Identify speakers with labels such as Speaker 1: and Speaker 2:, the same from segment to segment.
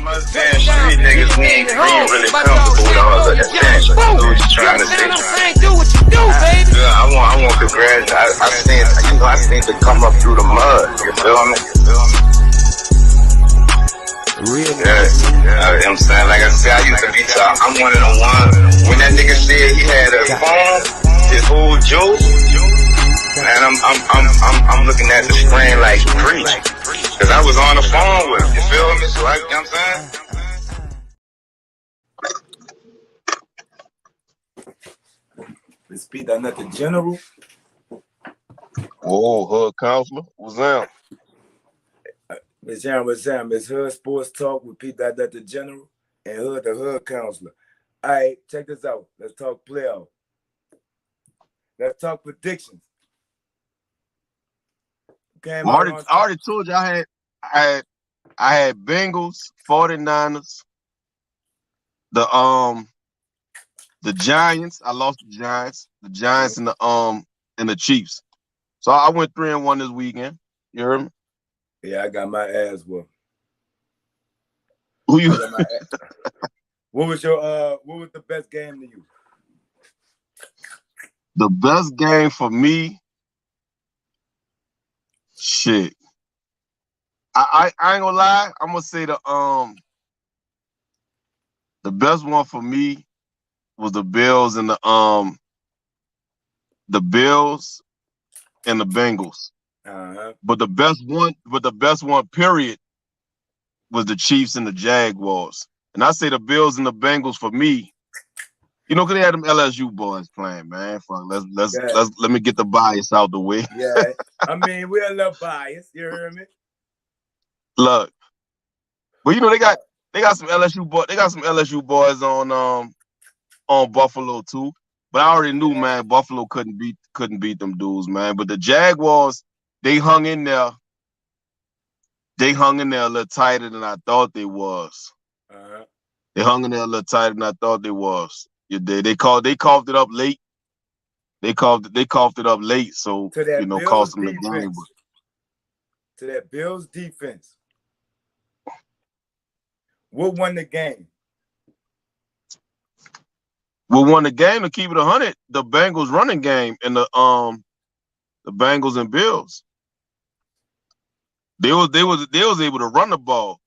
Speaker 1: Damn, street niggas, we ain't really comfortable with all the attention. Do what you trying to say.
Speaker 2: Do what you do, baby.
Speaker 1: Yeah, I want to congratulate. I seen to come up through the mud. You feel me?
Speaker 2: Real.
Speaker 1: Yeah, you know what I'm saying? Like I said, I used to be top. I'm one of the ones. When that nigga said he had a phone, his whole joke, man, I'm looking at the screen like preach. Cause I was on the phone with him, you feel me? So you know what I'm saying?
Speaker 3: This P.NUT the General.
Speaker 4: Whoa, Hood Counselor. What's up?
Speaker 3: Miss Hood Sports Talk with P.NUT the General and Hood the Hood Counselor. All right, check this out. Let's talk playoff. Let's talk predictions.
Speaker 4: I already told you I had Bengals, 49ers, the Giants. I lost the Giants and the Chiefs. So I went 3-1 this weekend. You heard me?
Speaker 3: Yeah, I got my ass whooped.
Speaker 4: Who you?
Speaker 3: What was the best game to you?
Speaker 4: The best game for me, shit. I ain't gonna lie. I'm gonna say the best one for me was the Bills and the Bengals. But the best one, period, was the Chiefs and the Jaguars. And I say the Bills and the Bengals for me, you know, because they had them LSU boys playing, man. Fuck, let me get the bias out the way.
Speaker 3: Yeah, I mean, we're a little biased. You hear me?
Speaker 4: Look, but you know they got some LSU boys. They got some LSU boys on Buffalo too. But I already knew, man, Buffalo couldn't beat them dudes, man. But the Jaguars, they hung in there. They hung in there a little tighter than I thought they was. They hung in there a little tighter than I thought they was. They coughed it up late. They coughed it up late, so you know, cost them the game.
Speaker 3: To that Bills defense, what won the game?
Speaker 4: What won the game, to keep it 100? The Bengals running game and the Bengals and Bills. They was able to run the ball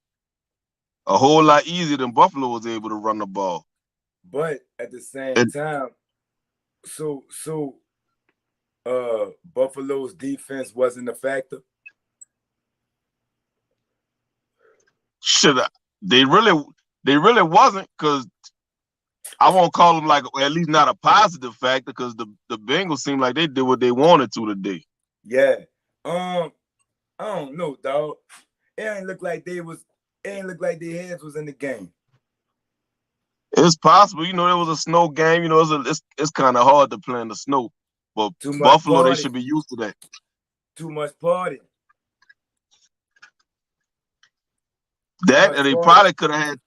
Speaker 4: a whole lot easier than Buffalo was able to run the ball.
Speaker 3: But at the same time, so Buffalo's defense wasn't a factor.
Speaker 4: They really wasn't, because I won't call them at least not a positive factor, because the Bengals seemed like they did what they wanted to today.
Speaker 3: Yeah. I don't know, dog. It ain't look like their heads was in the game.
Speaker 4: It's possible, you know. It was a snow game, you know. It's kind of hard to play in the snow, but Buffalo, they should be used to that.
Speaker 3: Too much party.
Speaker 4: That, and they probably could have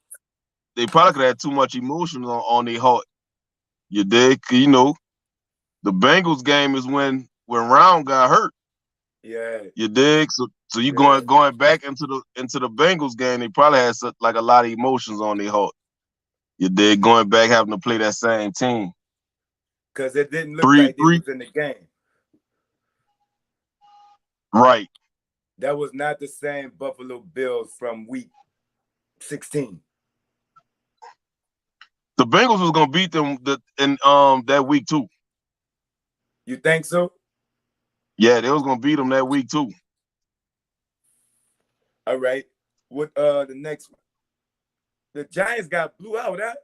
Speaker 4: had too much emotion on their heart. You dig? You know, the Bengals game is when Round got hurt.
Speaker 3: Yeah.
Speaker 4: You dig? So you going back into the Bengals game, they probably had a lot of emotions on their heart. You dig? Going back, having to play that same team.
Speaker 3: Because it didn't look like they was in the game.
Speaker 4: Right.
Speaker 3: That was not the same Buffalo Bills from week 16.
Speaker 4: The Bengals was gonna beat them in that week too.
Speaker 3: You think so?
Speaker 4: Yeah, they was gonna beat them that week too.
Speaker 3: All right. What the next one? The Giants got blew out, huh?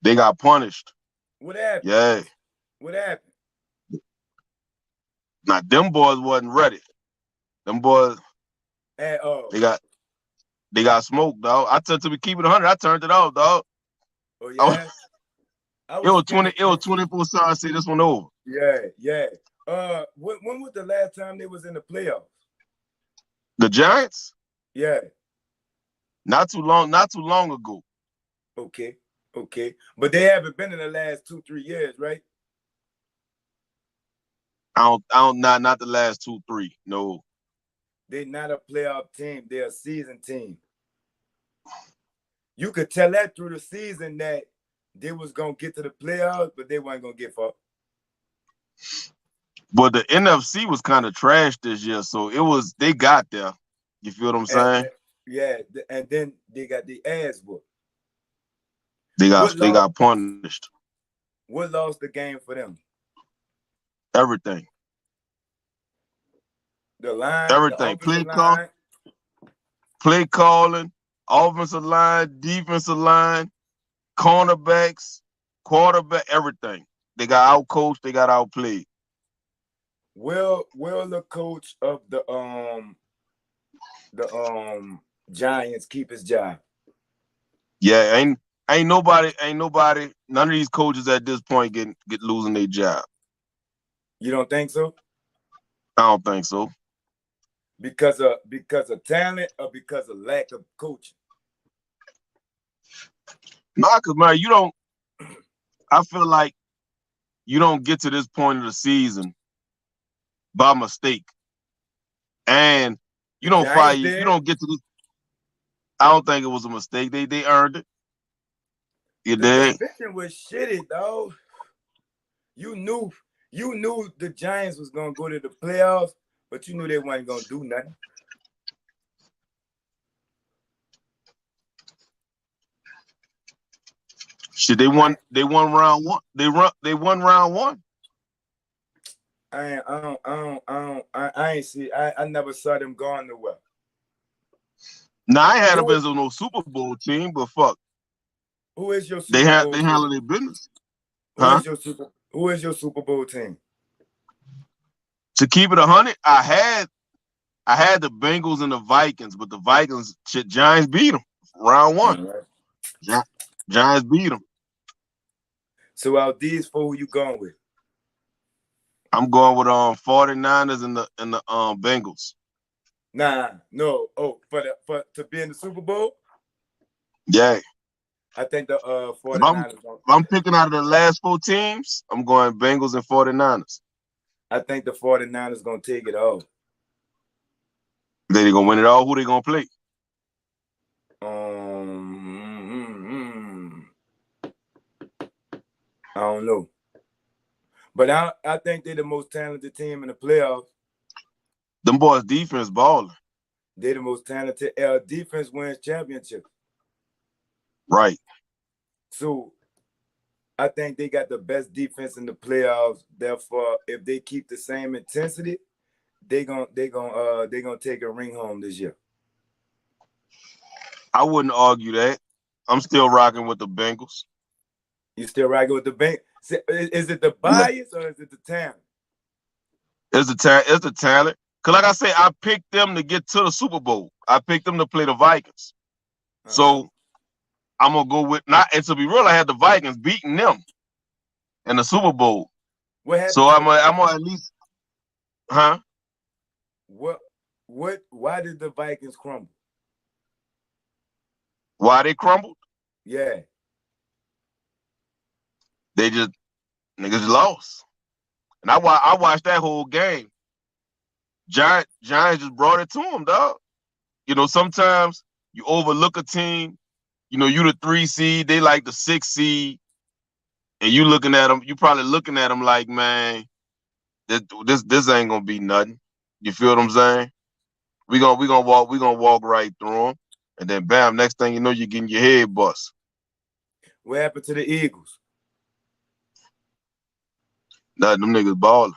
Speaker 4: They got punished.
Speaker 3: What happened?
Speaker 4: Yeah.
Speaker 3: What happened?
Speaker 4: Now them boys wasn't ready. Them boys
Speaker 3: at all.
Speaker 4: They got smoked, dog. I told to be keep it 100. I turned it off, dog.
Speaker 3: Oh yeah.
Speaker 4: It was 24 shots. See this one over.
Speaker 3: Yeah. When was the last time they was in the playoffs?
Speaker 4: The Giants?
Speaker 3: Yeah.
Speaker 4: Not too long ago.
Speaker 3: Okay. But they haven't been in the last 2-3 years, right?
Speaker 4: Not the last 2-3. No.
Speaker 3: They're not a playoff team. They're a season team. You could tell that through the season that they was gonna get to the playoffs, but they weren't gonna get far.
Speaker 4: But the NFC was kind of trash this year, so they got there. You feel what I'm saying?
Speaker 3: And then they got the ass whooped.
Speaker 4: They got punished.
Speaker 3: What lost the game for them?
Speaker 4: Everything.
Speaker 3: The line,
Speaker 4: everything. Play calling, offensive line, defensive line, cornerbacks, quarterback, everything. They got outcoached, they got outplayed.
Speaker 3: Will the coach of the Giants keep his job?
Speaker 4: Yeah, ain't nobody, none of these coaches at this point get losing their job.
Speaker 3: You don't think so?
Speaker 4: I don't think so.
Speaker 3: Because of talent or because of lack of coaching?
Speaker 4: Nah, cause man, I feel like you don't get to this point of the season by mistake. And you don't fire, you don't get to this. I don't think it was a mistake. They earned it. You did.
Speaker 3: The division was shitty, though. You knew the Giants was gonna go to the playoffs, but you knew they weren't gonna do nothing.
Speaker 4: Shit, they won round one. They won round one.
Speaker 3: I ain't see. I never saw them going nowhere.
Speaker 4: Now I had them as no Super Bowl team, but fuck.
Speaker 3: Who is your Super Bowl team?
Speaker 4: They handle their business.
Speaker 3: Who is your Super Bowl team?
Speaker 4: To keep it 100, I had the Bengals and the Vikings, but the Vikings, Giants beat them round one. Right. Giants beat them.
Speaker 3: So out these four, who you going with?
Speaker 4: I'm going with 49ers and the Bengals.
Speaker 3: No. Oh, for to be in the Super Bowl?
Speaker 4: Yeah.
Speaker 3: I think the 49ers.
Speaker 4: If I'm picking out of the last four teams, I'm going Bengals and 49ers.
Speaker 3: I think the 49ers gonna take it all.
Speaker 4: They gonna win it all. Who they gonna play?
Speaker 3: I don't know. But I think they're the most talented team in the playoffs.
Speaker 4: Them boys' defense balling.
Speaker 3: They're the most talented. Defense wins championships.
Speaker 4: Right.
Speaker 3: So I think they got the best defense in the playoffs. Therefore, if they keep the same intensity, they're gonna take a ring home this year.
Speaker 4: I wouldn't argue that. I'm still rocking with the Bengals.
Speaker 3: You still rocking with the Bengals? Is it the bias or is it the talent?
Speaker 4: It's the talent. Cause like I say, I picked them to get to the Super Bowl. I picked them to play the Vikings. So I'm gonna go with and to be real, I had the Vikings beating them in the Super Bowl.
Speaker 3: What happened?
Speaker 4: So I'm gonna at least,
Speaker 3: Why did the Vikings crumble?
Speaker 4: Why they crumbled?
Speaker 3: Yeah.
Speaker 4: Niggas lost. And I watched that whole game. Giants just brought it to them, dog. You know, sometimes you overlook a team. You know, you the 3 seed, they like the 6 seed, and you looking at them. You probably looking at them like, man, this ain't gonna be nothing. You feel what I'm saying? We gonna walk right through them, and then bam, next thing you know, you're getting your head bust.
Speaker 3: What happened to the Eagles?
Speaker 4: Nah, them niggas balling.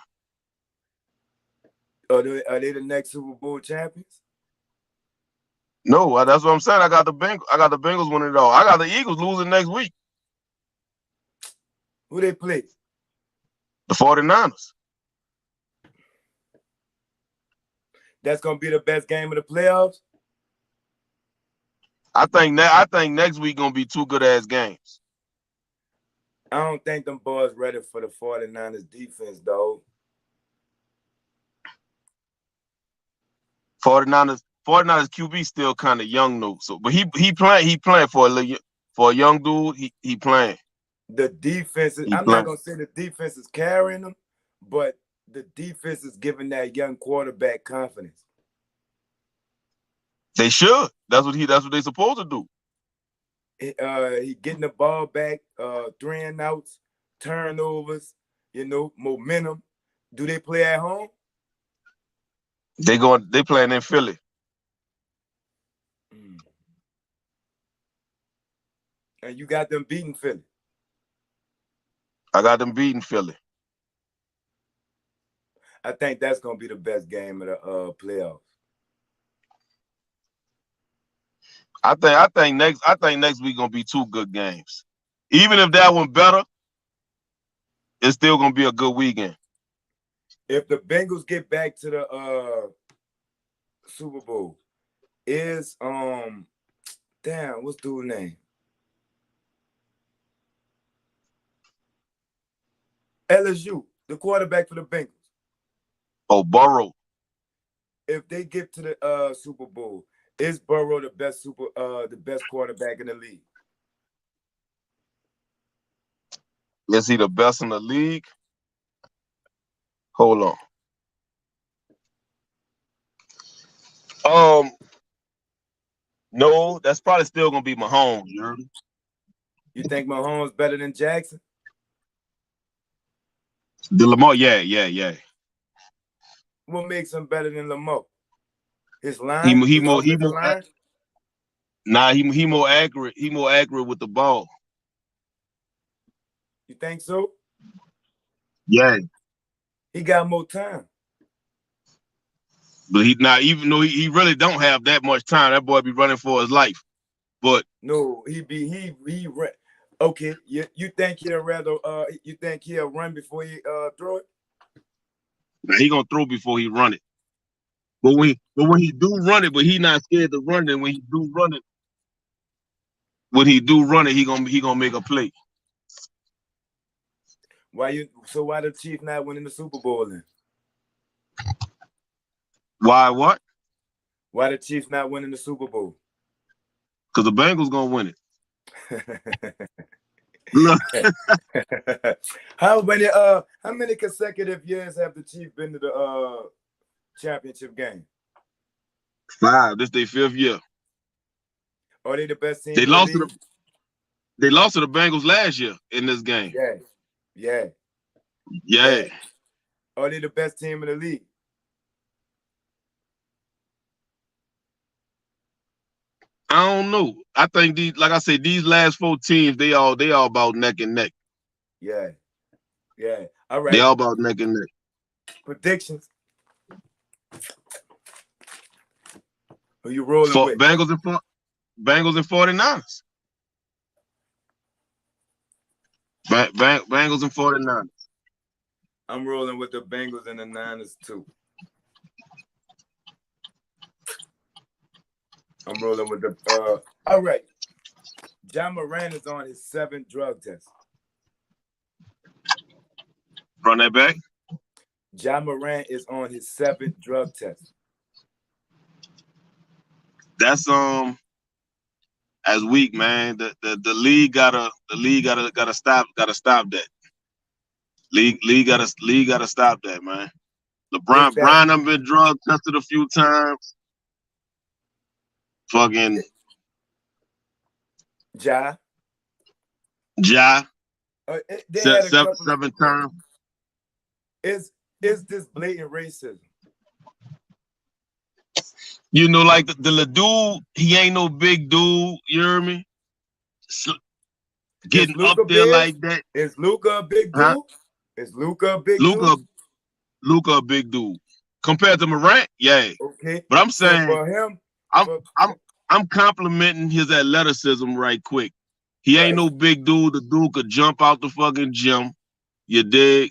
Speaker 3: Are they the next Super Bowl champions?
Speaker 4: No, that's what I'm saying. I got the Bengals winning it all. I got the Eagles losing next week.
Speaker 3: Who they play?
Speaker 4: The 49ers.
Speaker 3: That's gonna be the best game of the playoffs.
Speaker 4: I think next week gonna be two good ass games.
Speaker 3: I don't think them boys ready for the 49ers defense, though.
Speaker 4: 49ers QB still kind of young though. So, but he playing for a young dude. He playing.
Speaker 3: The defense is, I'm not gonna say the defense is carrying them, but the defense is giving that young quarterback confidence.
Speaker 4: They should. That's what they supposed to do.
Speaker 3: He getting the ball back, 3 and outs, turnovers, momentum. Do they play at home?
Speaker 4: They playing in Philly.
Speaker 3: And you got them beating Philly.
Speaker 4: I got them beating Philly.
Speaker 3: I think that's gonna be the best game of the playoffs.
Speaker 4: I think next week gonna be 2 good games. Even if that one better, it's still gonna be a good weekend.
Speaker 3: If the Bengals get back to the Super Bowl, is what's dude's name? LSU, the quarterback for the Bengals.
Speaker 4: Oh, Burrow.
Speaker 3: If they get to the Super Bowl, is Burrow the best quarterback in the league?
Speaker 4: Is he the best in the league? Hold on. No, that's probably still gonna be Mahomes. You heard me?
Speaker 3: You think Mahomes better than Jackson?
Speaker 4: The Lamar, yeah.
Speaker 3: What makes him better than Lamar? His line.
Speaker 4: He more
Speaker 3: line?
Speaker 4: Nah, he more accurate. He more accurate with the ball.
Speaker 3: You think so?
Speaker 4: Yeah.
Speaker 3: He got more time.
Speaker 4: But even though he really don't have that much time, that boy be running for his life. But
Speaker 3: no, okay. You think he'll run before he throw it?
Speaker 4: Now he gonna throw before he run it. But when he do run it, but he not scared to run it. When he do run it, he gonna make a play.
Speaker 3: Why the Chiefs not winning the Super Bowl then?
Speaker 4: Why what?
Speaker 3: Why the Chiefs not winning the Super Bowl?
Speaker 4: Because the Bengals gonna win it. Look.
Speaker 3: How many consecutive years have the Chiefs been to the championship game?
Speaker 4: 5. This their 5th year.
Speaker 3: Are they the best team?
Speaker 4: They lost to the Bengals last year in this game.
Speaker 3: Yeah. Are they the best team in the league?
Speaker 4: I don't know. I think these last 4 teams, they all about neck and neck.
Speaker 3: Yeah. All right.
Speaker 4: They all about neck and neck.
Speaker 3: Predictions. Who you rolling with?
Speaker 4: Bengals and 49ers. Bengals and 49ers.
Speaker 3: I'm rolling with the Bengals and the Niners too. I'm rolling with the all right. John Moran is on his 7th drug test.
Speaker 4: Run that back.
Speaker 3: John Moran is on his 7th drug test.
Speaker 4: That's as weak, man. The league gotta stop that. League gotta stop that, man. Brian done been drug tested a few times. Fucking
Speaker 3: Ja.
Speaker 4: 7 times.
Speaker 3: Is this blatant racism?
Speaker 4: You know, like the dude, he ain't no big dude. You hear me? Getting up there like that.
Speaker 3: Is Luka a big dude?
Speaker 4: Huh?
Speaker 3: Is Luka a big dude?
Speaker 4: Luka a big dude. Compared to Morant, yeah.
Speaker 3: Okay.
Speaker 4: But I'm saying,
Speaker 3: so for him,
Speaker 4: I'm complimenting his athleticism right quick. He ain't no big dude. The dude could jump out the fucking gym. You dig?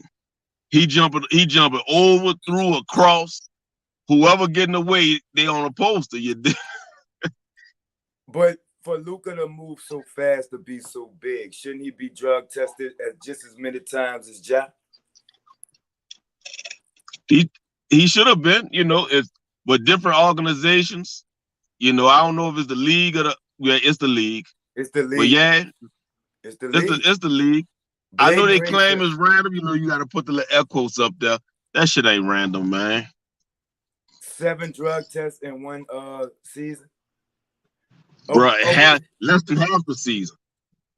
Speaker 4: He jumping over, through, across. Whoever getting away, they on a poster. You dig?
Speaker 3: But for Luka to move so fast, to be so big, shouldn't he be drug tested just as many times as Ja?
Speaker 4: He should have been, but different organizations. I don't know if it's the league or it's the league.
Speaker 3: It's the league.
Speaker 4: But yeah,
Speaker 3: it's the league.
Speaker 4: It's the league. I know they claim it's random. You got to put the little air quotes up there. That shit ain't random, man.
Speaker 3: 7 drug tests in one season. Oh,
Speaker 4: bro. Less than half the season.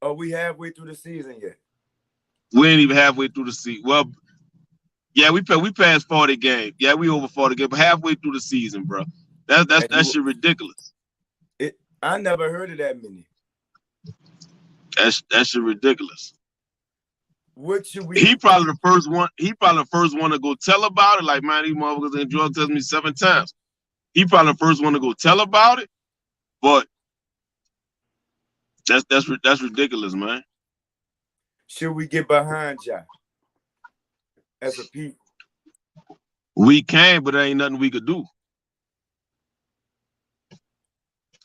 Speaker 3: are we halfway through the season yet?
Speaker 4: We ain't even halfway through the season. Well, yeah, we passed 40 games. Yeah, we over 40 games, but halfway through the season, bro. That shit ridiculous.
Speaker 3: I never heard of that many.
Speaker 4: That shit ridiculous.
Speaker 3: What should we?
Speaker 4: He probably the first one. He probably the first one to go tell about it. Like, man, these motherfuckers ain't drug tested me 7 times. He probably the first one to go tell about it. But that's ridiculous, man.
Speaker 3: Should we get behind y'all as a people?
Speaker 4: We can, but there ain't nothing we could do.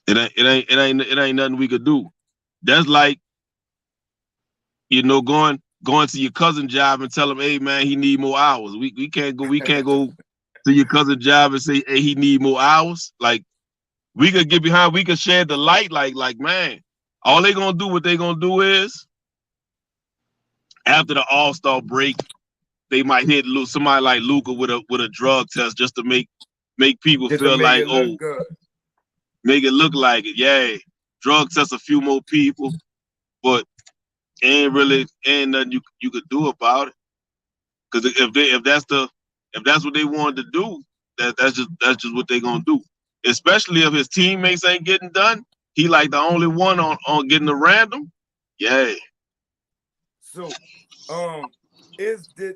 Speaker 4: It ain't nothing we could do. That's like, going to your cousin job and tell him, hey man, he need more hours. We can't go to your cousin job and say, hey, he need more hours. Like, we could get behind, we could share the light, like man, all they gonna do, what they gonna do is after the All-Star break, they might hit somebody like Luka with a drug test just to make people
Speaker 3: Just
Speaker 4: feel
Speaker 3: to make
Speaker 4: like,
Speaker 3: it look good.
Speaker 4: Make it look like it. Yeah, drug test a few more people, but ain't nothing you could do about it. Because if that's what they wanted to do, that's just what they gonna do. Especially if his teammates ain't getting done, he like the only one on getting the random. Yeah.
Speaker 3: So,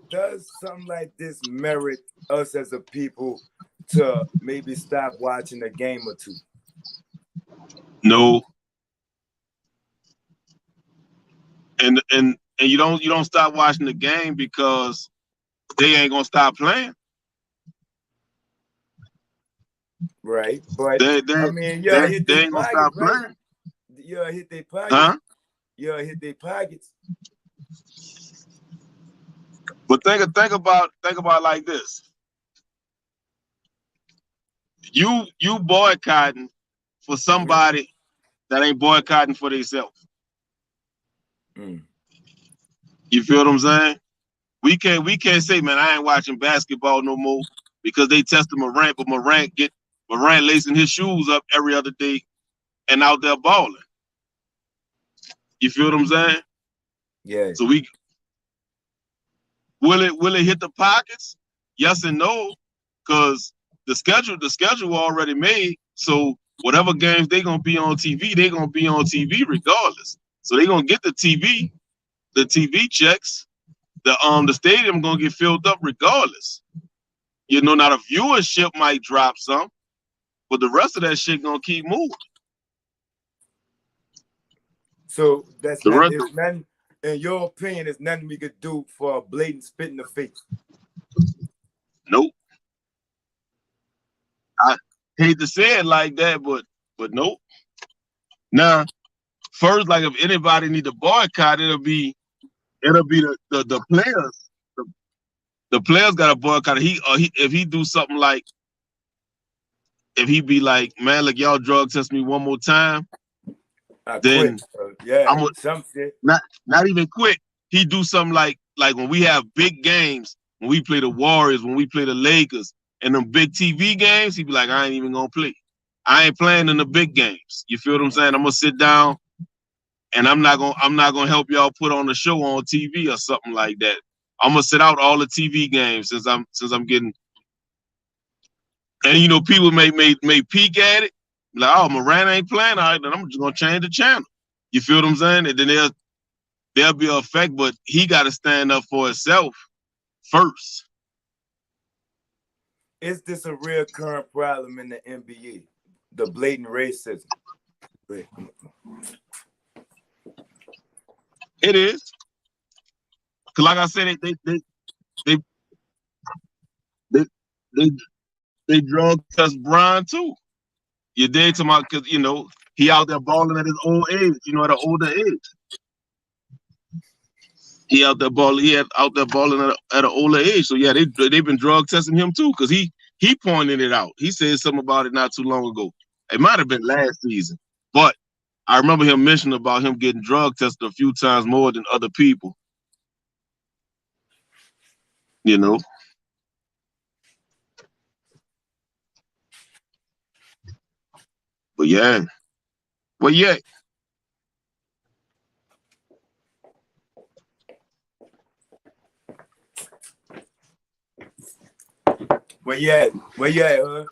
Speaker 3: does something like this merit us as a people to maybe stop watching a game or two?
Speaker 4: No. And you don't stop watching the game because they ain't gonna stop playing.
Speaker 3: Right, but
Speaker 4: They
Speaker 3: I mean, yeah, hit
Speaker 4: they
Speaker 3: their
Speaker 4: ain't gonna
Speaker 3: pockets,
Speaker 4: stop
Speaker 3: right?
Speaker 4: playing.
Speaker 3: Yeah, hit their pockets.
Speaker 4: Huh?
Speaker 3: Yeah, hit their pockets.
Speaker 4: But think about like this. You boycotting for somebody that ain't boycotting for themselves. You feel what I'm saying? We can't say, man, I ain't watching basketball no more because they tested Morant, but Morant lacing his shoes up every other day and out there balling. You feel what I'm saying?
Speaker 3: Yeah.
Speaker 4: So will it hit the pockets? Yes and no, because the schedule already made. So whatever games they gonna be on TV, they gonna be on TV regardless. So they gonna get the TV checks. The stadium gonna get filled up regardless. Now the viewership might drop some, but the rest of that shit gonna keep moving.
Speaker 3: So it's nothing, in your opinion, there's nothing we could do for a blatant spit in the face.
Speaker 4: Nope. I hate to say it like that, but nope. Now, first, like if anybody need to boycott, it'll be the players. The players got to boycott. If he do something like, if he be like, man, look, y'all drug test me one more time, then I'm not even quit. He do something like when we have big games, when we play the Warriors, when we play the Lakers, and them big TV games, he be like, I ain't even gonna play. I ain't playing in the big games. You feel what I'm saying? I'm gonna sit down, and I'm not gonna help y'all put on a show on TV or something like that. I'm gonna sit out all the TV games since I'm getting. And people may peek at it, like, oh, Moran ain't playing, all right, then I'm just gonna change the channel. You feel what I'm saying? And then there'll be an effect, but he got to stand up for himself first.
Speaker 3: Is this a real current problem in the NBA? The blatant racism.
Speaker 4: It is, cause like I said, they drug test Brian too. You did to my, cause he out there balling at his old age. At an older age. He out there balling at an older age. So yeah, they've been drug testing him too, cause he pointed it out. He said something about it not too long ago. It might have been last season, but I remember him mentioning about him getting drug tested a few times more than other people. But yeah, Well, yeah.
Speaker 3: Where you at? Where you at, huh?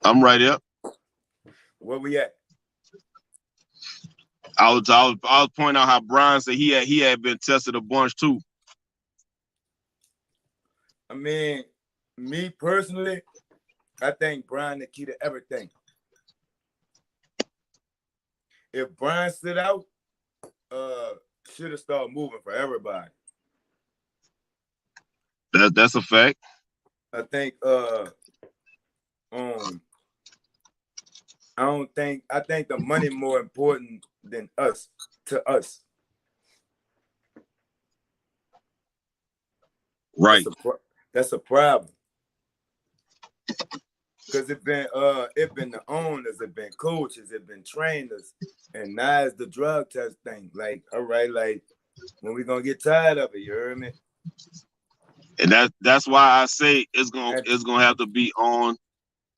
Speaker 4: I'm right here.
Speaker 3: Where we at?
Speaker 4: I was pointing out how Brian said he had been tested a bunch too.
Speaker 3: I mean, me personally, I think Brian the key to everything. If Brian sit out, should have started moving for everybody.
Speaker 4: That's a fact.
Speaker 3: I think I think the money more important than us to us.
Speaker 4: Right.
Speaker 3: That's a problem. Because it been the owners, it been coaches, it been trainers, and now it's the drug test thing. Like, all right, like when we gonna get tired of it, you heard me?
Speaker 4: And that's why I say it's gonna have to be on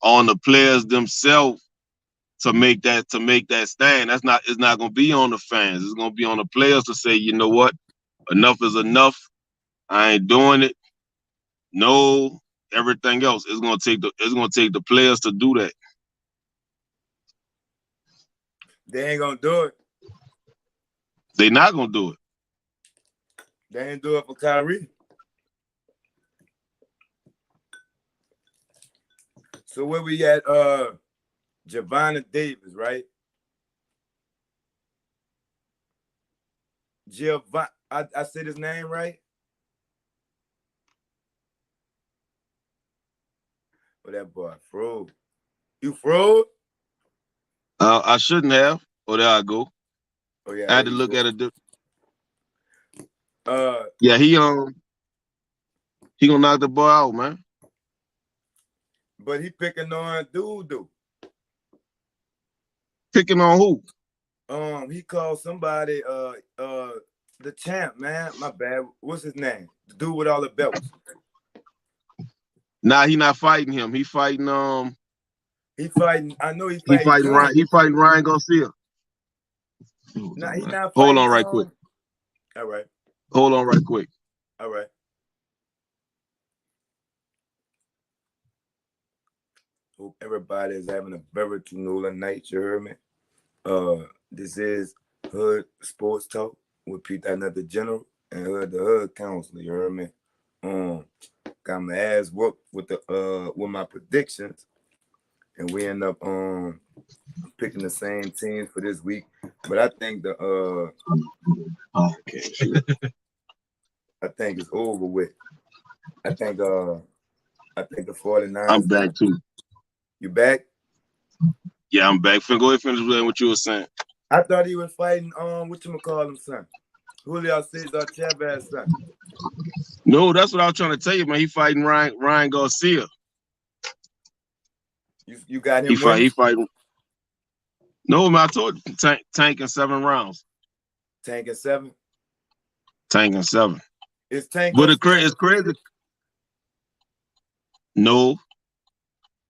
Speaker 4: the players themselves to make that stand. It's not gonna be on the fans. It's gonna be on the players to say, you know what, enough is enough. I ain't doing it. No, everything else. It's gonna take the players to do that.
Speaker 3: They ain't gonna do it.
Speaker 4: They not gonna do it.
Speaker 3: They ain't do it for Kyrie. So where we at? Javon Davis, right? Javon, I said his name right? Oh, that boy froze. You froze?
Speaker 4: I shouldn't have. Oh, there I go.
Speaker 3: Oh yeah.
Speaker 4: I had to look at it.
Speaker 3: Yeah,
Speaker 4: he gonna knock the ball out, man.
Speaker 3: But he picking on dude.
Speaker 4: Picking on who?
Speaker 3: He called somebody the champ, man. My bad. What's his name? The dude with all the belts.
Speaker 4: Nah, he not fighting him. He fighting
Speaker 3: He fighting. I know he
Speaker 4: he
Speaker 3: fighting.
Speaker 4: fighting Ryan. He fighting Ryan Garcia.
Speaker 3: Nah, he not fighting.
Speaker 4: Hold on right quick.
Speaker 3: All right.
Speaker 4: Hold on right quick.
Speaker 3: All right. Hope everybody is having a very canola night. You heard me? This is Hood Sports Talk with P.NUT General and the Hood Counselor. You heard me? Got my ass whooped with my predictions, and we end up picking the same teams for this week. But I think I think it's over with. I think the 49ers.
Speaker 4: I'm back too.
Speaker 3: You back?
Speaker 4: Yeah, I'm back. Go ahead, finish with what you were saying.
Speaker 3: I thought he was fighting whatchamacallem son. Julio Cesar Chavez son.
Speaker 4: No, that's what I was trying to tell you, man. He fighting Ryan Garcia.
Speaker 3: You got him.
Speaker 4: He fighting. No, man, I told you, Tank in 7 rounds.
Speaker 3: Tank in 7.
Speaker 4: Tank in 7.
Speaker 3: Is Tank?
Speaker 4: But it's crazy. No,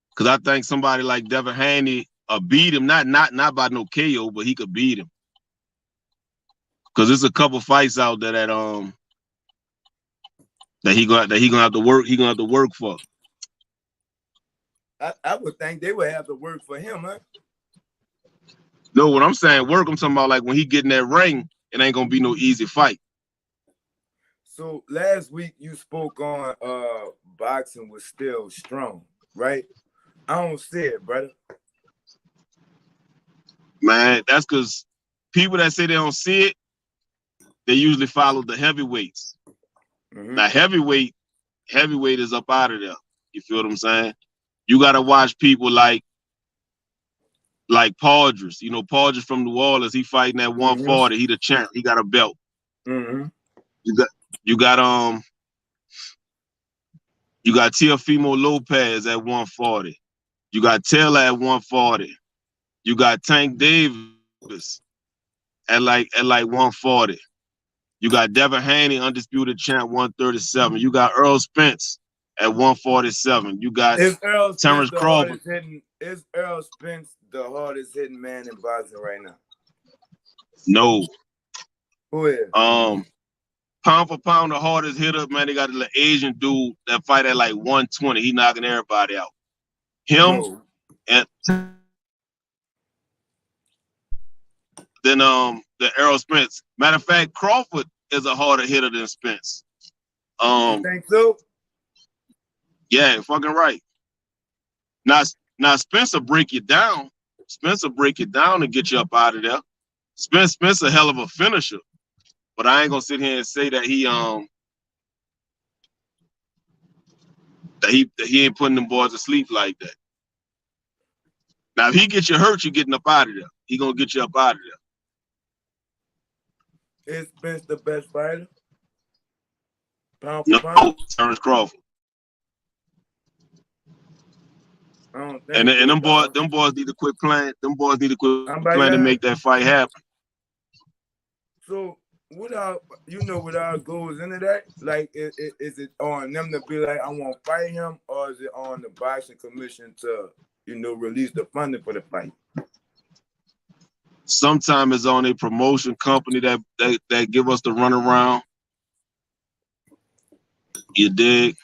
Speaker 4: because I think somebody like Devin Haney beat him. Not by no KO, but he could beat him. Because there's a couple fights out there that he gonna have to work. He gonna have to work for.
Speaker 3: I would think they would have to work for him, huh?
Speaker 4: No, what I'm saying work. I'm talking about like when he get in that ring, it ain't gonna be no easy fight.
Speaker 3: So last week you spoke on boxing was still strong, right? I don't see it, brother.
Speaker 4: Man, that's because people that say they don't see it, they usually follow the heavyweights. Mm-hmm. Now heavyweight is up out of there. You feel what I'm saying? You gotta watch people like Paudrus. You know, Paudrus from New Orleans, he fighting at 140. Mm-hmm. He the champ. He got a belt. Mm-hmm. You got Teofimo Lopez at 140. You got Taylor at 140. You got Tank Davis at like 140. You got Devin Haney, undisputed champ, 137. You got Earl Spence at 147. You got
Speaker 3: Is Earl Spence
Speaker 4: Terrence
Speaker 3: the
Speaker 4: Crawford.
Speaker 3: hardest hitting? Is Earl Spence the hardest hitting man in boxing right now?
Speaker 4: No.
Speaker 3: Who is?
Speaker 4: Pound for pound, the hardest hitter, man. They got the Asian dude that fight at like 120. He knocking everybody out. Him
Speaker 3: No.
Speaker 4: and then the Errol Spence. Matter of fact, Crawford is a harder hitter than Spence.
Speaker 3: You think so?
Speaker 4: Yeah, fucking right. Now Spencer break you down. Spencer break you down and get you up out of there. Spence a hell of a finisher, but I ain't gonna sit here and say that he ain't putting them boys to sleep like that. Now if he gets you hurt, you getting up out of there. He gonna get you up out of
Speaker 3: there. Is Spence the best fighter? Pound for
Speaker 4: no,
Speaker 3: pound?
Speaker 4: Terrence Crawford.
Speaker 3: I don't think
Speaker 4: And
Speaker 3: so,
Speaker 4: them boys need to quit playing. Them boys need to quit playing to
Speaker 3: that.
Speaker 4: make that fight happen.
Speaker 3: So what our goes into that? Like, is it on them to be like, I want to fight him, or is it on the boxing commission to, release the funding for the fight?
Speaker 4: Sometimes it's on a promotion company that give us the runaround. You dig?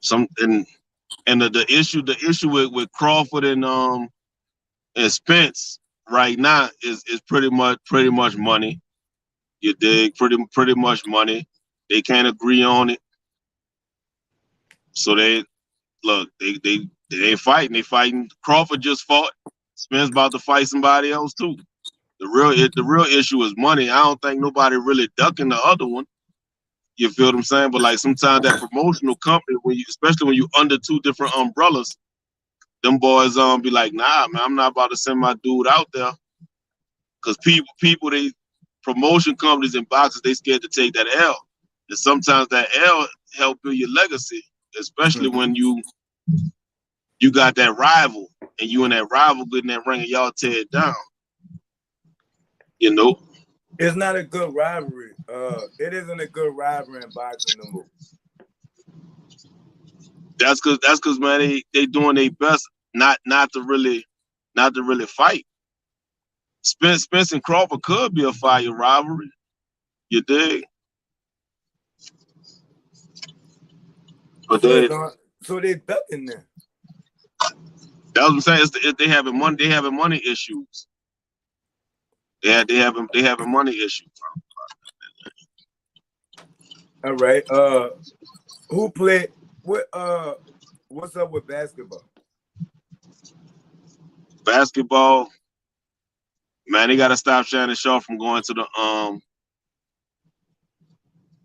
Speaker 4: The issue with Crawford and Spence right now is pretty much money. You dig? Pretty much money. They can't agree on it. So they ain't fighting. They fighting. Crawford just fought. Spence about to fight somebody else too. The real issue is money. I don't think nobody really ducking the other one. You feel what I'm saying? But like sometimes that promotional company, especially when you under two different umbrellas, them boys be like, nah, man, I'm not about to send my dude out there. Cause people they promotion companies and boxers, they scared to take that L. And sometimes that L help build your legacy, especially when you got that rival and you and that rival get in that ring and y'all tear it down.
Speaker 3: It's not a good rivalry. It isn't a good rivalry in boxing no more.
Speaker 4: That's cause man, they doing their best not to really fight. Spence and Crawford could be a fire rivalry. You dig? But
Speaker 3: so they ducking there.
Speaker 4: That's what I'm saying. They having money issues. They having money issues.
Speaker 3: All right. Who played what's up with basketball?
Speaker 4: Basketball, man, they gotta stop Shannon Sharp from going to the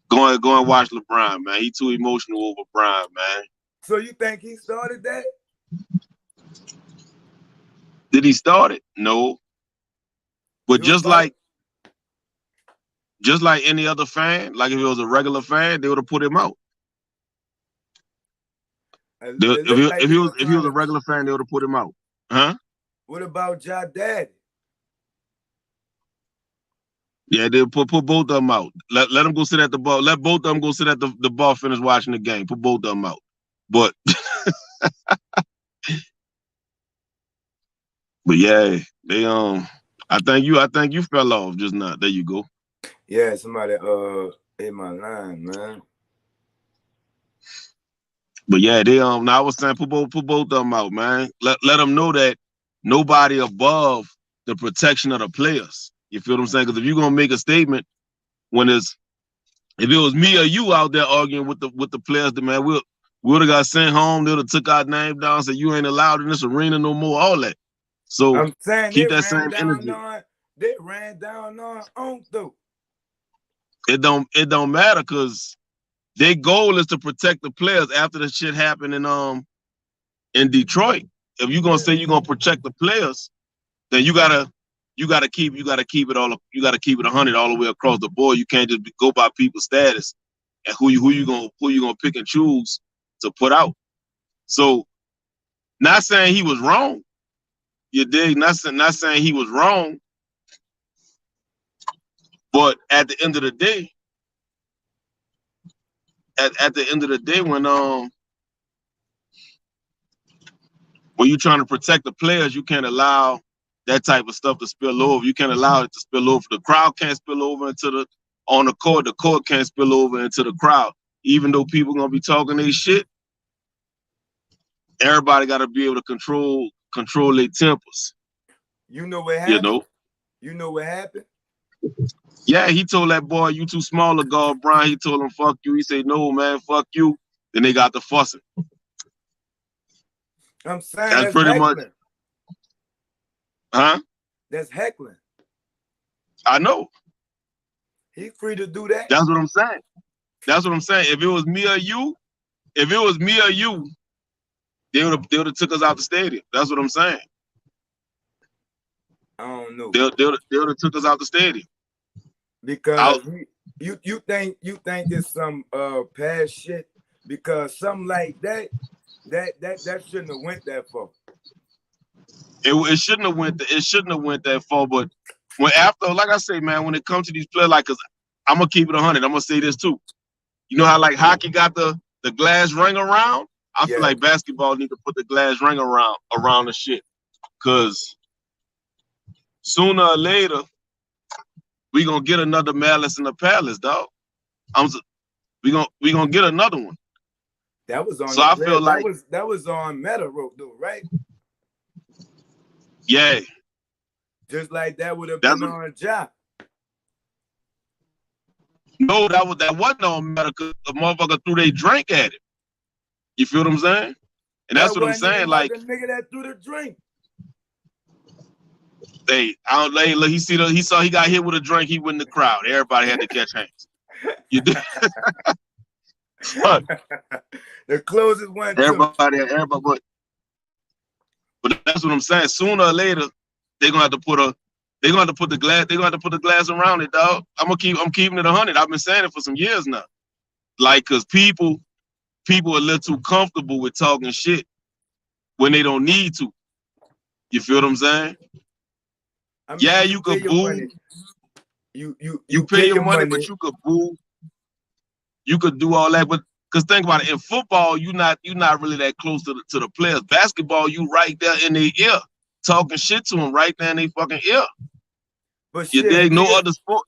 Speaker 4: going and watch LeBron, man. He too emotional over Brian, man.
Speaker 3: So you think he started that?
Speaker 4: Did he start it? No. But just like any other fan, like if he was a regular fan, they would have put him out. If he was a regular fan, they would have put him out. Huh?
Speaker 3: What about Ja Daddy?
Speaker 4: Yeah, they put both of them out. Let them go sit at the bar. Let both of them go sit at the bar, finish watching the game. Put both of them out. But but yeah, they I think you fell off just now. There you go.
Speaker 3: Yeah, somebody hit my line, man.
Speaker 4: But yeah, they now I was saying put both of them out, man. Let them know that nobody above the protection of the players. You feel what I'm saying? Because if you're gonna make a statement if it was me or you out there arguing with the players, then man, we would have got sent home. They would have took our name down, and said you ain't allowed in this arena no more. All that. So
Speaker 3: I'm saying
Speaker 4: keep that same energy.
Speaker 3: They ran down on though.
Speaker 4: It don't matter because their goal is to protect the players after the shit happened in Detroit. If you're gonna say you're gonna protect the players, then you gotta keep it 100 all the way across the board. You can't just go by people's status and who you gonna pick and choose to put out. So, not saying he was wrong. You dig? Not saying he was wrong. But at the end of the day, at the end of the day, when you're trying to protect the players, you can't allow that type of stuff to spill over. You can't allow it to spill over. The crowd can't spill over into on the court. The court can't spill over into the crowd. Even though people gonna be talking their shit, everybody got to be able to control their tempers.
Speaker 3: You know what happened?
Speaker 4: You know.
Speaker 3: You know what happened?
Speaker 4: Yeah, he told that boy, "You too small to guard Brian." He told him, "Fuck you." He said, "No, man, fuck you." Then they got the fussing.
Speaker 3: I'm saying
Speaker 4: that's pretty
Speaker 3: heckling.
Speaker 4: much. Huh?
Speaker 3: That's heckling.
Speaker 4: I know.
Speaker 3: He's free to do that.
Speaker 4: That's what I'm saying. That's what I'm saying. If it was me or you, they would have took us out the stadium. That's what I'm saying.
Speaker 3: I don't know.
Speaker 4: They would have took us out the stadium.
Speaker 3: Because you think it's some past shit, because something like that shouldn't have went that far.
Speaker 4: It shouldn't have went that far. But when after, like I say, man, when it comes to these players, like, cause I'm gonna keep it 100. I'm gonna say this too. You know how like hockey got the glass ring around? I feel like basketball need to put the glass ring around the shit. Cause sooner or later, we gonna get another Malice in the Palace, dog. We gonna get another one.
Speaker 3: That was on.
Speaker 4: So I feel like
Speaker 3: that was on Meta Rope though, right?
Speaker 4: Yeah.
Speaker 3: Just like that would have been on a job.
Speaker 4: No, that wasn't on Meta, because the motherfucker threw their drink at it. You feel what I'm saying? And that's what I'm saying. Like
Speaker 3: the nigga that threw the drink.
Speaker 4: Look, he saw he got hit with a drink. He went in the crowd. Everybody had to catch hands. You did.
Speaker 3: The closest one.
Speaker 4: Everybody, but that's what I'm saying. Sooner or later, they're gonna have to put the glass around it, dog. I'm keeping it 100. I've been saying it for some years now. Like, cause people are a little too comfortable with talking shit when they don't need to. You feel what I'm saying? I mean, yeah, you could boo. You pay your money, but you could boo. You could do all that, but because think about it, in football, you're not really that close to the players. Basketball, you right there in their ear, talking shit to them right there in their fucking ear.
Speaker 3: But
Speaker 4: you dig? No other sport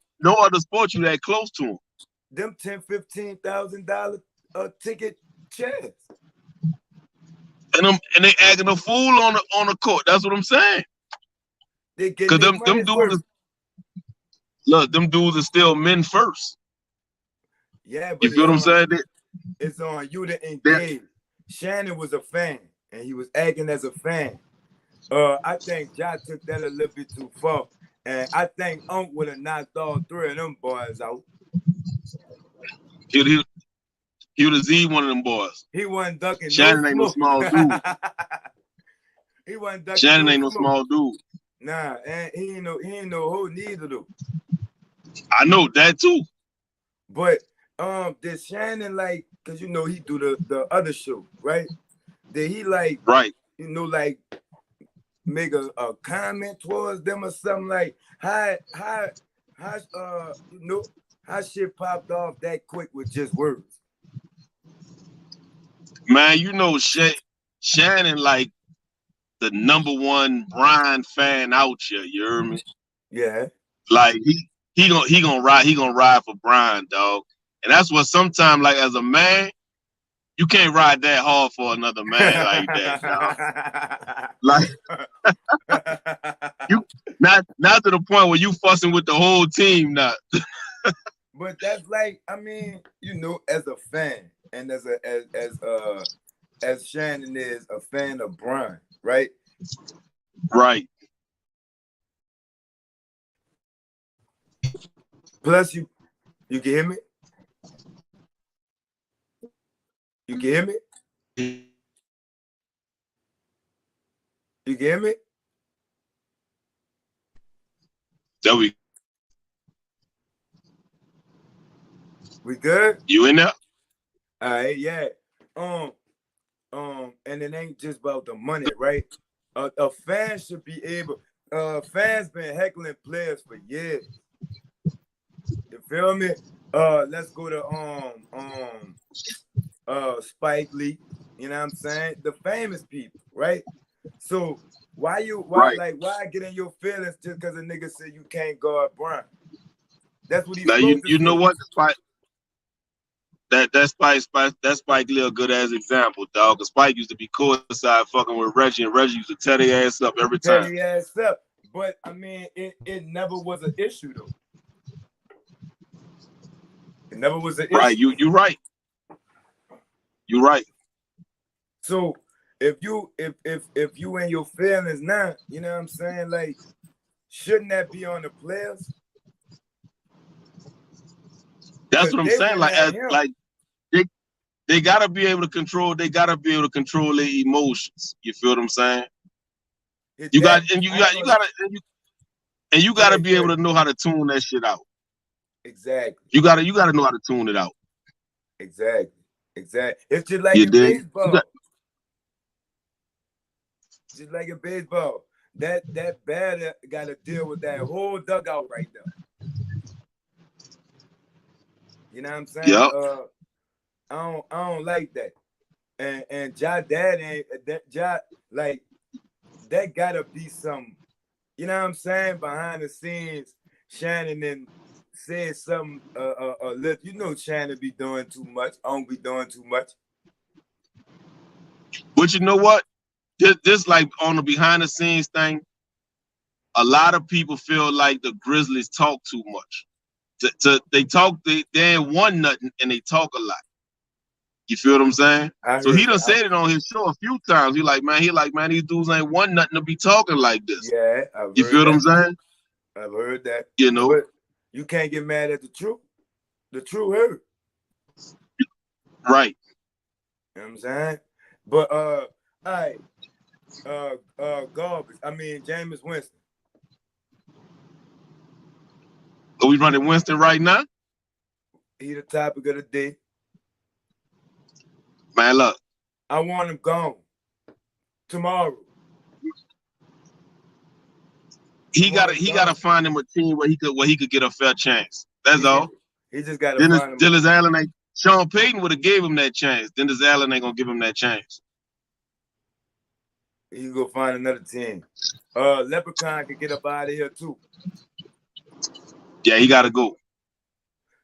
Speaker 4: you that close to them.
Speaker 3: Them $10,000-$15,000 ticket chairs.
Speaker 4: And they acting a fool on the court. That's what I'm saying. Because them dudes, them dudes are still men first.
Speaker 3: Yeah, but
Speaker 4: you feel what I'm saying?
Speaker 3: It's on you to engage. Shannon was a fan, and he was acting as a fan. I think Ja took that a little bit too far, and I think Unc would have knocked all three of them boys out.
Speaker 4: He would have Z one of them boys.
Speaker 3: He wasn't ducking.
Speaker 4: Shannon ain't no small dude.
Speaker 3: He wasn't ducking.
Speaker 4: Shannon ain't no small dude.
Speaker 3: Nah, and he ain't no hoe neither though.
Speaker 4: I know that too.
Speaker 3: But did Shannon, like, cause you know he do the other show, right? Did he like like make a comment towards them or something, like how shit popped off that quick with just words?
Speaker 4: Man, you know Shannon like the #1 Brian fan out here, you hear me?
Speaker 3: Yeah.
Speaker 4: Like he gonna ride for Brian, dog. And that's what sometimes, like, as a man, you can't ride that hard for another man like that, dog. Like you not to the point where you fussing with the whole team now.
Speaker 3: But that's like, I mean, you know, as a fan, and as Shannon is a fan of Brian, right?
Speaker 4: Right.
Speaker 3: Plus, you can hear me? You can hear me? You can hear me?
Speaker 4: There
Speaker 3: we good?
Speaker 4: You in there?
Speaker 3: All right, yeah. And it ain't just about the money, right? A fan should be able. Fans been heckling players for years. You feel me? Let's go to Spike Lee. You know what I'm saying? The famous people, right? So why
Speaker 4: Right.
Speaker 3: get in your feelings just because a nigga said you can't guard Brown? That's what he's
Speaker 4: Now
Speaker 3: supposed to
Speaker 4: you know
Speaker 3: say.
Speaker 4: what? That Spike Lee a good ass example, dog. Cause Spike used to be courtside fucking with Reggie, and Reggie used to tear their ass up every time.
Speaker 3: Tear their ass up. But I mean, it never was an issue though. It never was an
Speaker 4: Right.
Speaker 3: issue.
Speaker 4: You right. You right.
Speaker 3: So if you in your feelings now, you know what I'm saying? Like, shouldn't that be on the players?
Speaker 4: That's what I'm saying. Like they gotta be able to control. They gotta be able to control their emotions. You feel what I'm saying? You gotta be able to know how to tune that shit out.
Speaker 3: Exactly.
Speaker 4: You gotta know how to tune it out.
Speaker 3: Exactly. It's just like in baseball. Just like in baseball. That batter gotta deal with that whole dugout right now. You know what I'm saying?
Speaker 4: Yep.
Speaker 3: I don't like that. And Ja Dad ain't that like that gotta be some, you know what I'm saying, behind the scenes. Shannon and said something you know Shannon be doing too much. I don't be doing too much.
Speaker 4: But you know what? This like on the behind the scenes thing, a lot of people feel like the Grizzlies talk too much. They ain't won nothing and they talk a lot. You feel what I'm saying? So he done said it on his show a few times. He like, man, these dudes ain't won nothing to be talking like this.
Speaker 3: Yeah,
Speaker 4: you feel what I'm saying?
Speaker 3: I've heard that.
Speaker 4: You know,
Speaker 3: but you can't get mad at the truth. The truth hurt.
Speaker 4: Right.
Speaker 3: You know what I'm saying? But all right. Garbage. I mean Jameis Winston.
Speaker 4: Are we running Winston right now?
Speaker 3: He the topic of the day.
Speaker 4: Man, look.
Speaker 3: I want him gone tomorrow.
Speaker 4: He gotta find him a team where he could get a fair chance. That's all.
Speaker 3: He just gotta find him.
Speaker 4: Dennis Allen ain't. Sean Payton would have gave him that chance. Dennis Allen ain't gonna give him that chance.
Speaker 3: He go find another team. Leprechaun could get up out of here too.
Speaker 4: Yeah, he gotta go.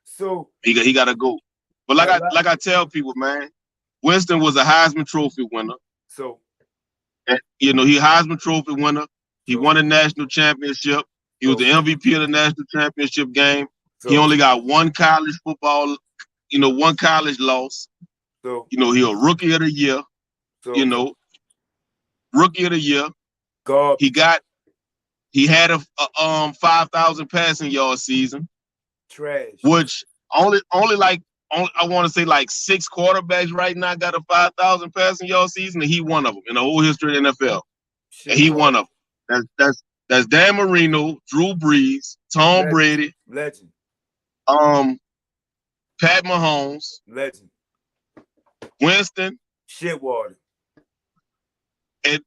Speaker 3: So
Speaker 4: he gotta go. But like I tell people, man, Winston was a Heisman Trophy winner.
Speaker 3: So,
Speaker 4: and, you know, he Heisman Trophy winner. He won a national championship. He was the MVP of the national championship game. He only got one college football, one college loss.
Speaker 3: So,
Speaker 4: he a rookie of the year. So, rookie of the year.
Speaker 3: God.
Speaker 4: He had a 5,000 passing yard season.
Speaker 3: Trash.
Speaker 4: Which only I want to say like 6 quarterbacks right now got a 5,000 passing yard season, and he one of them in the whole history of the NFL. And he one of them. That's Dan Marino, Drew Brees, Tom Brady,
Speaker 3: legend.
Speaker 4: Pat Mahomes,
Speaker 3: legend.
Speaker 4: Winston,
Speaker 3: Shitwater,
Speaker 4: and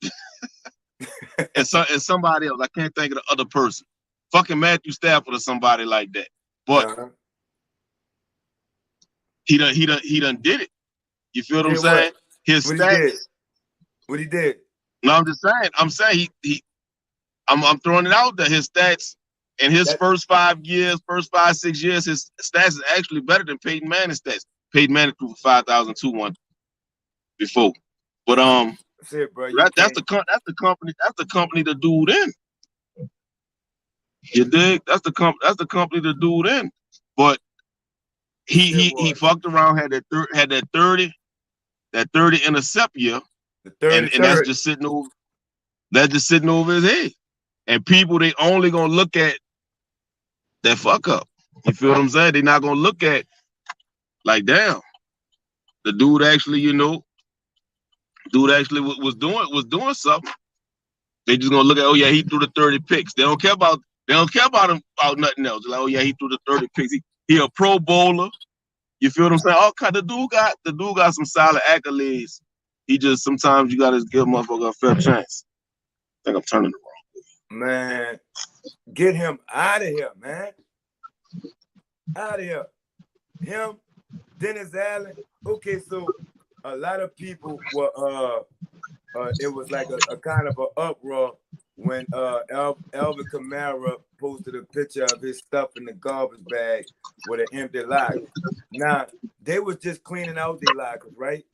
Speaker 4: somebody else. I can't think of the other person. Fucking Matthew Stafford or somebody like that. But he done did it. You feel what I'm saying? His stats.
Speaker 3: What he did?
Speaker 4: No, I'm just saying. I'm saying I'm throwing it out there. His stats in his first 5 years, 6 years, his stats is actually better than Peyton Manning's stats. Peyton Manning threw for 5,002 before. But that's the company. That's the company the dude in. You dig? That's the company the dude in. But he fucked around, had that 30 intercept year, and that's just sitting over his head. And people, they only gonna look at that fuck up. You feel what I'm saying? They're not gonna look at like, damn, the dude actually, was doing something. They just gonna look at, oh yeah, he threw the 30 picks. They don't care about him about nothing else. They're like, oh yeah, he threw the 30 picks. He a Pro Bowler. You feel what I'm saying? The dude got some solid accolades. He just, sometimes you gotta give a motherfucker a fair chance. I think I'm turning it wrong.
Speaker 3: Man, get him out of here, man. Out of here. Him, Dennis Allen. Okay, so a lot of people were it was like a kind of an uproar when Alvin Kamara posted a picture of his stuff in the garbage bag with an empty locker. Now they was just cleaning out their lockers, right?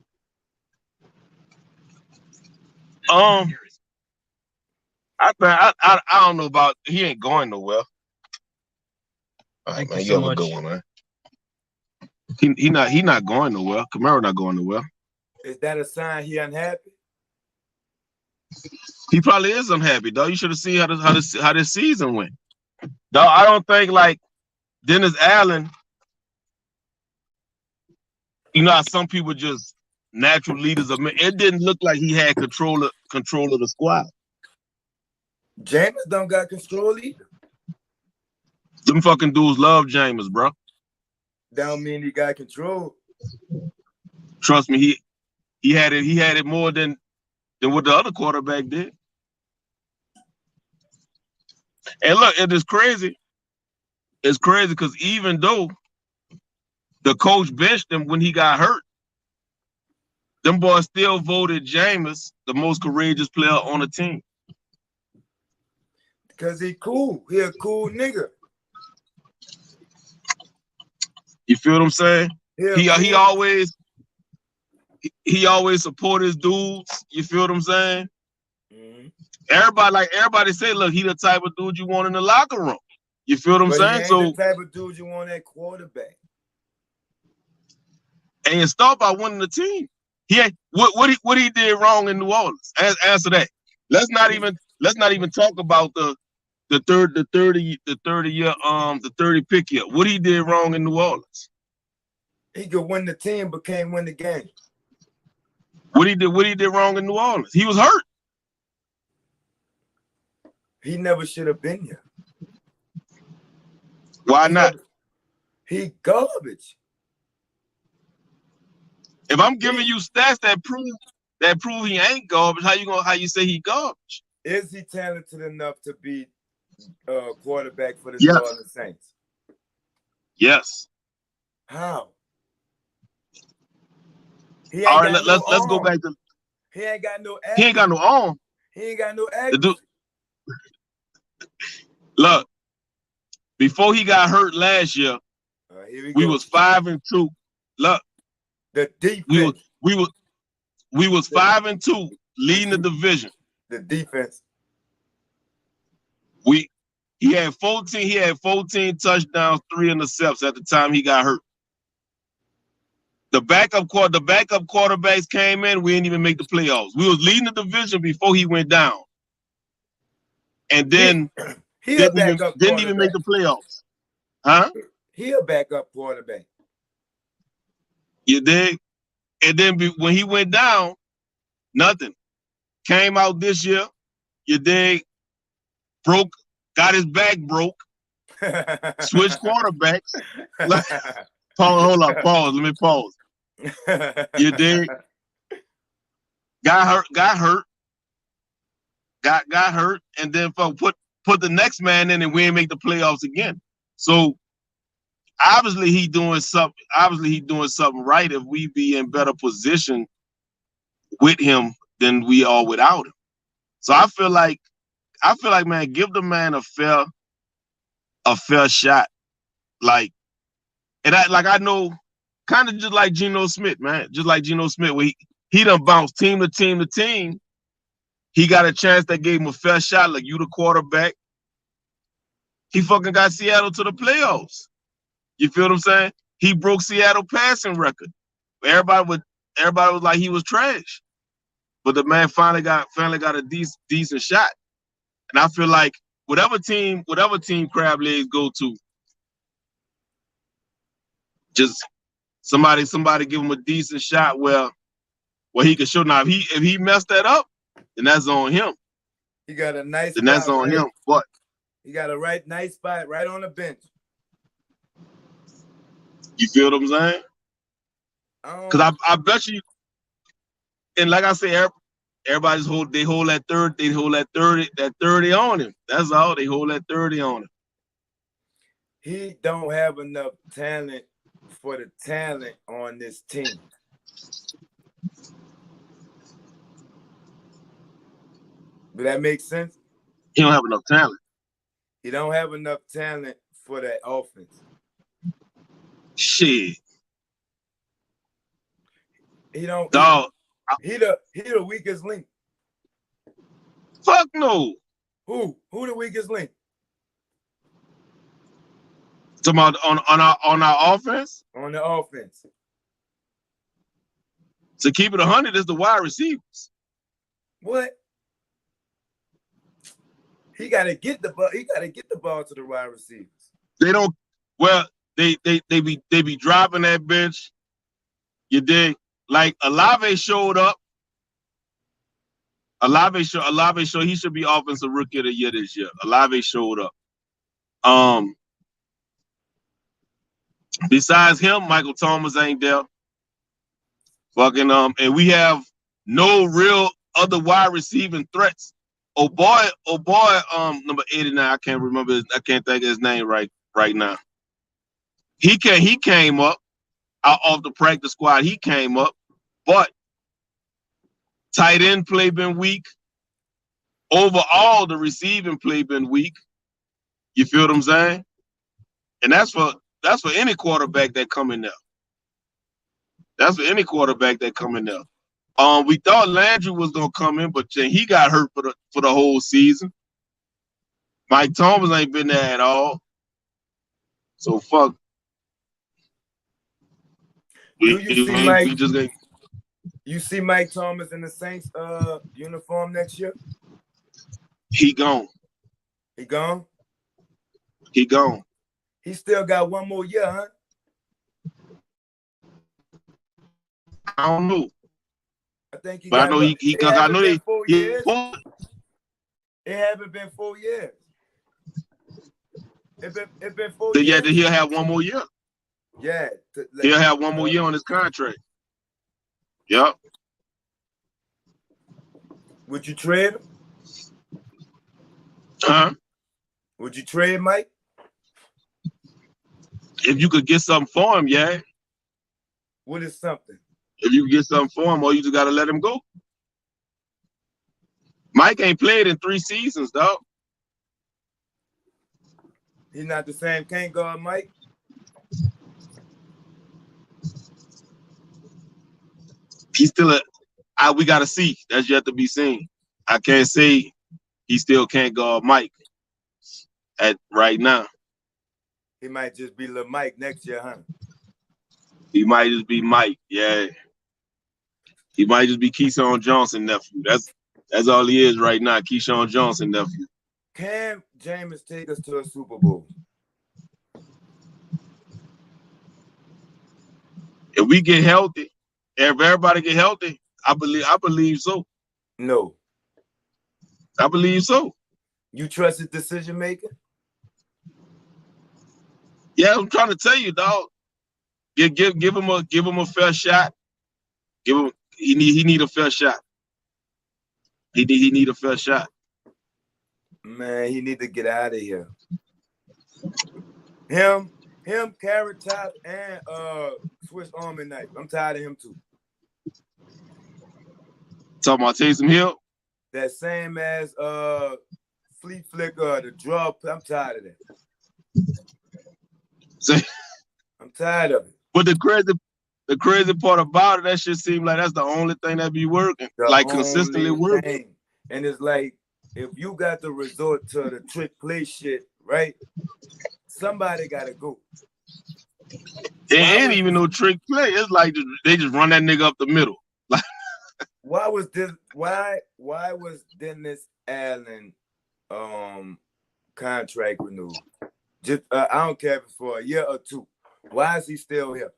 Speaker 4: I don't know about. He ain't going nowhere. All right, man, you have a good one, man. He not going nowhere. Kamara not going nowhere.
Speaker 3: Is that a sign he unhappy?
Speaker 4: He probably is unhappy, though. You should have seen how this season went. Though I don't think like Dennis Allen. You know how some people just natural leaders of men. It didn't look like he had control of the squad.
Speaker 3: Jameis don't got control either.
Speaker 4: Them fucking dudes love Jameis, bro.
Speaker 3: That don't mean he got control.
Speaker 4: Trust me, he had it more than what the other quarterback did. And look, it is crazy. It's crazy because even though the coach benched him when he got hurt, them boys still voted Jameis the most courageous player on the team.
Speaker 3: Because he cool. He a cool nigga.
Speaker 4: You feel what I'm saying? He always support his dudes. You feel what I'm saying?
Speaker 3: Mm-hmm.
Speaker 4: Everybody say, look, he the type of dude you want in the locker room. You feel what I'm saying?
Speaker 3: He ain't the type of dude you want at quarterback.
Speaker 4: And you start by winning the team. He ain't what he did wrong in New Orleans. Answer that. Let's not even talk about the 30 pick year. What he did wrong in New Orleans.
Speaker 3: He could win the team but can't win the game.
Speaker 4: What he did wrong in New Orleans. He was hurt.
Speaker 3: He never should have been here.
Speaker 4: Why not?
Speaker 3: He garbage.
Speaker 4: If I'm giving you stats that prove he ain't garbage, how you say he garbage?
Speaker 3: Is he talented enough to be quarterback for the New Orleans Saints?
Speaker 4: Yes.
Speaker 3: How?
Speaker 4: All right, let's go back to.
Speaker 3: He ain't got no.
Speaker 4: He ain't got no arm.
Speaker 3: He ain't got no accuracy.
Speaker 4: Look, before he got hurt last year, we was 5-2. Look,
Speaker 3: the defense.
Speaker 4: We was 5-2, leading the division.
Speaker 3: The defense.
Speaker 4: He had 14 touchdowns, 3 intercepts at the time he got hurt. The backup quarterbacks came in. We didn't even make the playoffs. We was leading the division before he went down, and then didn't even make the playoffs. Huh?
Speaker 3: He a backup quarterback.
Speaker 4: You dig? And then when he went down, nothing. Came out this year. You dig? Broke. Got his back broke. Switched quarterbacks. Hold up. Pause. Let me pause. You dig? Got hurt. Got hurt, and then put the next man in, and we ain't make the playoffs again. So obviously he doing something right if we be in better position with him than we are without him. So I feel like, man, give the man a fair shot. Like, and I know, kind of just like Geno Smith, man. Just like Geno Smith, where he done bounced team to team to team. He got a chance that gave him a fair shot. Like, you the quarterback. He fucking got Seattle to the playoffs. You feel what I'm saying? He broke Seattle passing record. Everybody was like he was trash. But the man finally got a decent shot. And I feel like whatever team Crab Legs go to, just somebody give him a decent shot where he can show. Now if he messed that up, then that's on him.
Speaker 3: He got a nice.
Speaker 4: Then that's on him. What?
Speaker 3: He got a nice spot right on the bench.
Speaker 4: You feel what I'm saying? Because I bet you, and like I say, everybody's hold that 30 on him. That's all. They hold that 30 on him.
Speaker 3: He don't have enough talent for the talent on this team. Does that make sense?
Speaker 4: He don't have enough talent.
Speaker 3: He don't have enough talent for that offense.
Speaker 4: Shit.
Speaker 3: He don't.
Speaker 4: Dog.
Speaker 3: He the weakest link.
Speaker 4: Fuck no.
Speaker 3: Who the weakest link?
Speaker 4: Talking about on our offense?
Speaker 3: On the offense.
Speaker 4: To keep it 100 is the wide receivers.
Speaker 3: What? He gotta get the ball. He gotta get the ball to the wide receivers.
Speaker 4: They don't. Well, they be dropping that bitch. You dig? Like Olave showed up. Olave showed he should be offensive rookie of the year this year. Olave showed up. Besides him, Michael Thomas ain't there. Fucking and we have no real other wide receiving threats. Oh boy, number 89. I can't remember. I can't think of his name right now. He came up out of the practice squad. He came up, but tight end play been weak. Overall, the receiving play been weak. You feel what I'm saying? And that's for any quarterback that come in there. That's for any quarterback that come in there. We thought Landry was gonna come in, but he got hurt for the whole season. Mike Thomas ain't been there at all. So fuck.
Speaker 3: You see Mike Thomas in the Saints uniform next year?
Speaker 4: He gone.
Speaker 3: He gone?
Speaker 4: He gone.
Speaker 3: He still got one more year, huh?
Speaker 4: I don't know.
Speaker 3: I think he
Speaker 4: but
Speaker 3: got.
Speaker 4: I know he because I know
Speaker 3: It
Speaker 4: they.
Speaker 3: haven't been 4 years. It been 4 years.
Speaker 4: Yeah, he'll have one more year.
Speaker 3: Yeah,
Speaker 4: he'll have one more year on his contract. Yep.
Speaker 3: Would you trade him?
Speaker 4: Huh?
Speaker 3: Would you trade Mike?
Speaker 4: If you could get something for him, yeah.
Speaker 3: What is something?
Speaker 4: If you get something for him, or you just gotta let him go. Mike ain't played in 3 seasons, dog.
Speaker 3: He's not the same can't guard Mike.
Speaker 4: He's still we gotta see. That's yet to be seen. I can't say he still can't guard Mike at right now.
Speaker 3: He might just be Lil Mike next year, huh?
Speaker 4: He might just be Mike, yeah. He might just be Keyshawn Johnson nephew. That's all he is right now, Keyshawn Johnson nephew.
Speaker 3: Can Jameis take us to a Super Bowl?
Speaker 4: If we get healthy, if everybody get healthy, I believe so.
Speaker 3: No.
Speaker 4: I believe so.
Speaker 3: You trust his decision making?
Speaker 4: Yeah, I'm trying to tell you, dog. Give him a fair shot. He need a fair shot. He need a fair shot.
Speaker 3: Man, he need to get out of here. Him, Carrot Top, and Swiss Army Knife. I'm tired of him too.
Speaker 4: Talking about Taysom Hill?
Speaker 3: That same as Fleet Flicker, the drug. I'm tired of that. I'm tired of it.
Speaker 4: But the crazy part about it, that shit seems like that's the only thing that be working, consistently working.
Speaker 3: And it's like, if you got to resort to the trick play shit, right? Somebody gotta go.
Speaker 4: It ain't even no trick play. It's like they just run that nigga up the middle.
Speaker 3: Why was Dennis Allen contract renewed? Just I don't care if it's for a year or 2. Why is he still here?